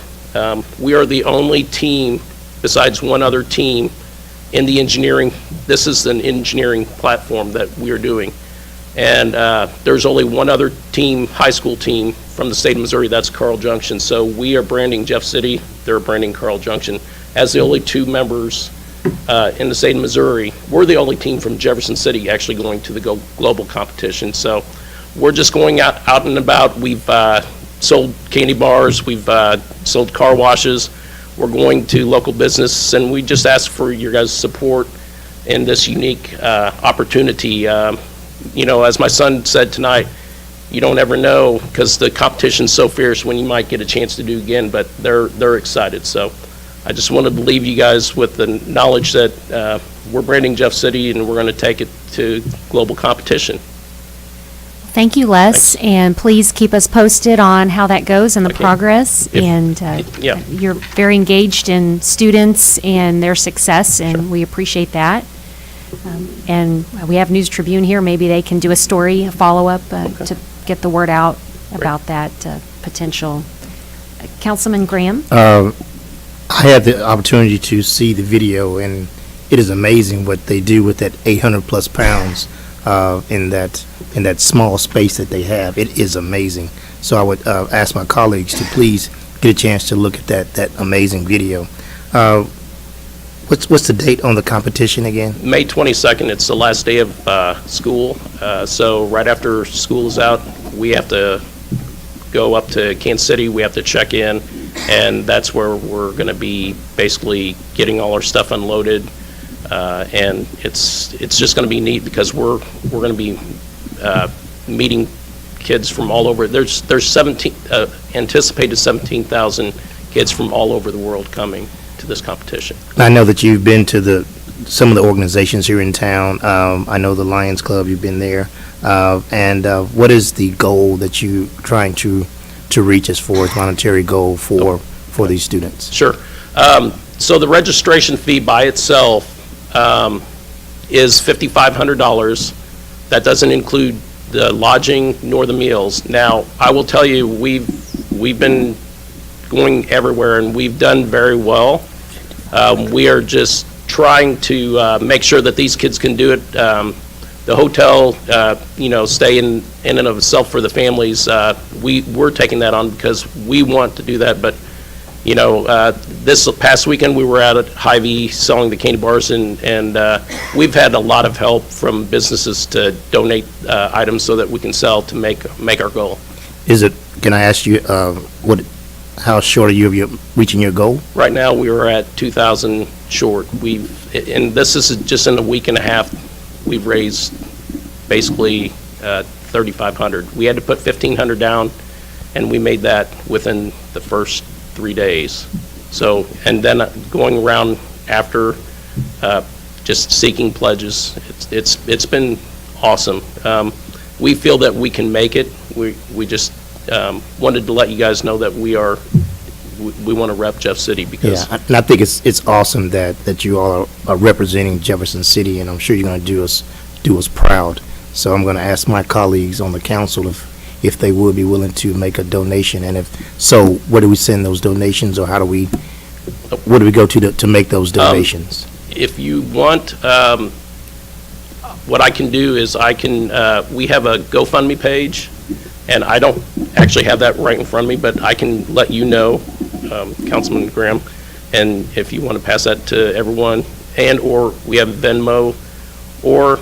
We are the only team, besides one other team, in the engineering. This is an engineering platform that we are doing. And there's only one other team, high school team, from the state of Missouri, that's Carl Junction. So we are branding Jeff City, they're branding Carl Junction. As the only two members in the state of Missouri, we're the only team from Jefferson City actually going to the global competition. So we're just going out and about. We've sold candy bars, we've sold car washes, we're going to local business, and we just ask for your guys' support in this unique opportunity. You know, as my son said tonight, you don't ever know, because the competition's so fierce, when you might get a chance to do again, but they're excited. So I just wanted to leave you guys with the knowledge that we're branding Jeff City, and we're going to take it to global competition. Thank you, Les, and please keep us posted on how that goes and the progress. And yeah. You're very engaged in students and their success, and we appreciate that. And we have News Tribune here. Maybe they can do a story, a follow-up to get the word out about that potential. Councilman Graham? I had the opportunity to see the video, and it is amazing what they do with that 800-plus pounds in that small space that they have. It is amazing. So I would ask my colleagues to please get a chance to look at that amazing video. What's the date on the competition again? May 22nd, it's the last day of school. So right after school is out, we have to go up to Kansas City, we have to check in, and that's where we're going to be basically getting all our stuff unloaded. And it's just going to be neat, because we're going to be meeting kids from all over. There's anticipated 17,000 kids from all over the world coming to this competition. I know that you've been to some of the organizations here in town. I know the Lions Club, you've been there. And what is the goal that you're trying to reach as far as monetary goal for these students? Sure. So the registration fee by itself is $5,500. That doesn't include the lodging nor the meals. Now, I will tell you, we've been going everywhere, and we've done very well. We are just trying to make sure that these kids can do it. The hotel, stay in and of itself for the families, we're taking that on because we want to do that. But, this past weekend we were out at Hy-Vee selling the candy bars, and we've had a lot of help from businesses to donate items so that we can sell to make our goal. Can I ask you, how short are you of reaching your goal? Right now, we are at 2,000 short. And this is just in a week and a half, we've raised basically 3,500. We had to put 1,500 down, and we made that within the first 3 days. So, and then going around after, just seeking pledges. It's been awesome. We feel that we can make it. We just wanted to let you guys know that we want to rep Jeff City, because and I think it's awesome that you all are representing Jefferson City, and I'm sure you're going to do us proud. So I'm going to ask my colleagues on the council if they would be willing to make a donation, and if so, where do we send those donations, or where do we go to make those donations? If you want, what I can do is we have a GoFundMe page. And I don't actually have that right in front of me, but I can let you know, Councilman Graham, and if you want to pass that to everyone, or we have Venmo, or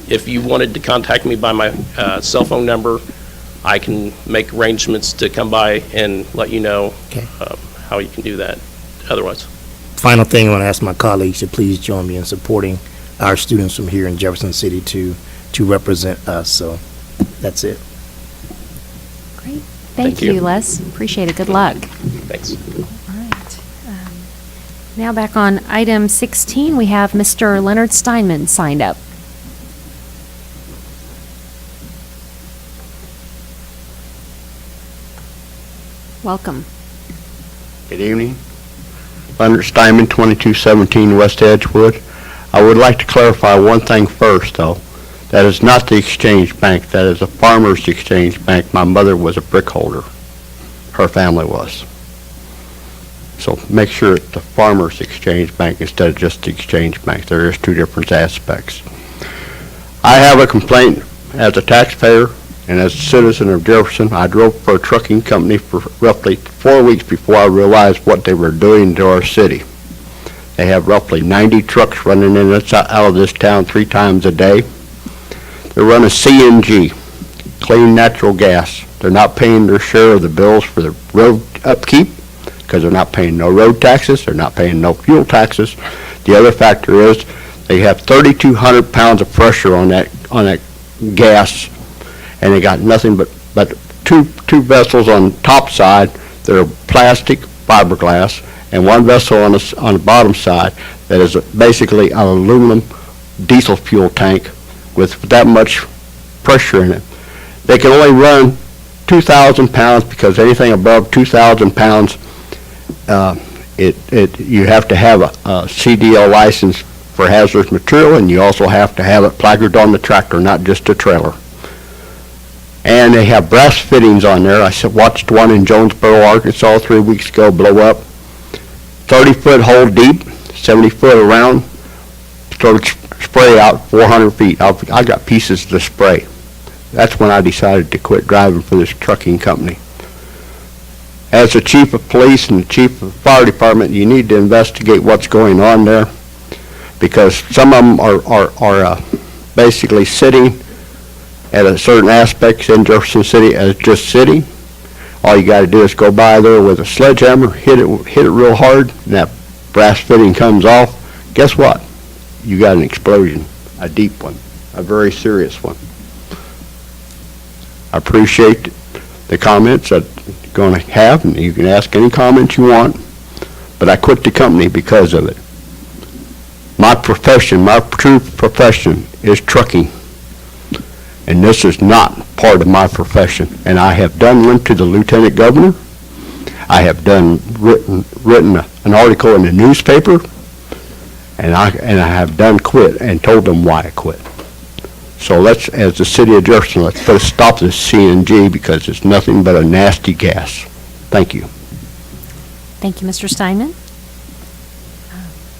if you wanted to contact me by my cell phone number, I can make arrangements to come by and let you know how you can do that otherwise. Final thing, I want to ask my colleagues to please join me in supporting our students from here in Jefferson City to represent us. So that's it. Great. Thank you, Les. Appreciate it. Good luck. Thanks. All right. Now back on item 16, we have Mr. Leonard Steinman signed up. Welcome. Good evening. Leonard Steinman, 2217 West Edgewood. I would like to clarify one thing first, though. That is not the Exchange Bank. That is a Farmers Exchange Bank. My mother was a brick holder. Her family was. So make sure it's the Farmers Exchange Bank instead of just the Exchange Bank. There is two different aspects. I have a complaint as a taxpayer and as a citizen of Jefferson. I drove for a trucking company for roughly 4 weeks before I realized what they were doing to our city. They have roughly 90 trucks running in and out of this town 3 times a day. They run a CNG, clean natural gas. They're not paying their share of the bills for the road upkeep because they're not paying no road taxes. They're not paying no fuel taxes. The other factor is they have 3,200 pounds of pressure on that gas, and they got nothing but two vessels on the top side that are plastic fiberglass, and one vessel on the bottom side that is basically an aluminum diesel fuel tank with that much pressure in it. They can only run 2,000 pounds because anything above 2,000 pounds, you have to have a CDL license for hazardous material, and you also have to have it placarded on the tractor, not just a trailer. And they have brass fittings on there. I watched one in Jonesboro, Arkansas 3 weeks ago blow up. 30-foot hole deep, 70 foot around, started spray out 400 feet. I got pieces of the spray. That's when I decided to quit driving for this trucking company. As the chief of police and the chief of the fire department, you need to investigate what's going on there, because some of them are basically sitting at a certain aspects in Jefferson City as just sitting. All you got to do is go by there with a sledgehammer, hit it real hard, and that brass fitting comes off. Guess what? You got an explosion, a deep one, a very serious one. I appreciate the comments that you're going to have, and you can ask any comments you want, but I quit the company because of it. My profession, my true profession is trucking, and this is not part of my profession. And I have went to the lieutenant governor. I have written an article in the newspaper, and I have quit and told them why I quit. So let's, as the city of Jefferson, let's put a stop to this CNG because it's nothing but a nasty gas. Thank you. Thank you, Mr. Steinman.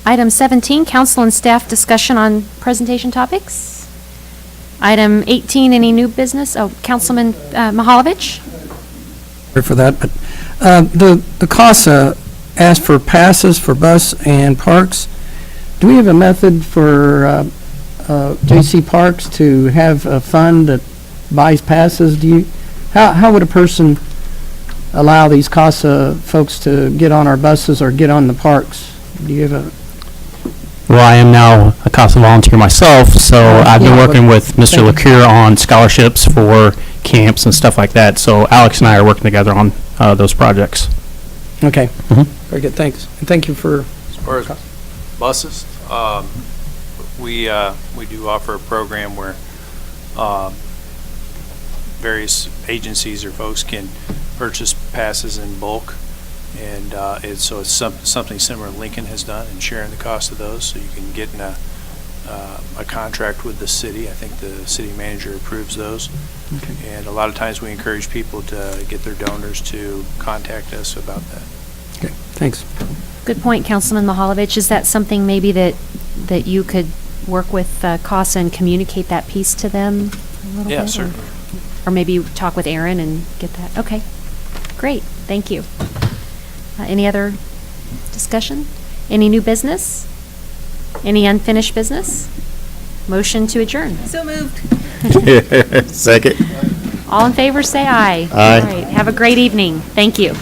Item 17, council and staff discussion on presentation topics. Item 18, any new business? Oh, Councilman Mahalovich? Sorry for that, but the CASA asked for passes for bus and parks. Do we have a method for J.C. Parks to have a fund that buys passes? How would a person allow these CASA folks to get on our buses or get on the parks? Do you have a... Well, I am now a CASA volunteer myself, so I've been working with Mr. LaCure on scholarships for camps and stuff like that. So Alex and I are working together on those projects. Okay. Very good. Thanks. And thank you for... As far as buses, we do offer a program where various agencies or folks can purchase passes in bulk. And it's something similar Lincoln has done in sharing the cost of those, so you can get in a contract with the city. I think the city manager approves those. Okay. And a lot of times we encourage people to get their donors to contact us about that. Okay, thanks. Good point, Councilman Mahalovich. Is that something maybe that you could work with CASA and communicate that piece to them a little bit? Yeah, certainly. Or maybe talk with Aaron and get that? Okay, great. Thank you. Any other discussion? Any new business? Any unfinished business? Motion to adjourn. So moved. Second. All in favor, say aye. Aye. All right. Have a great evening. Thank you.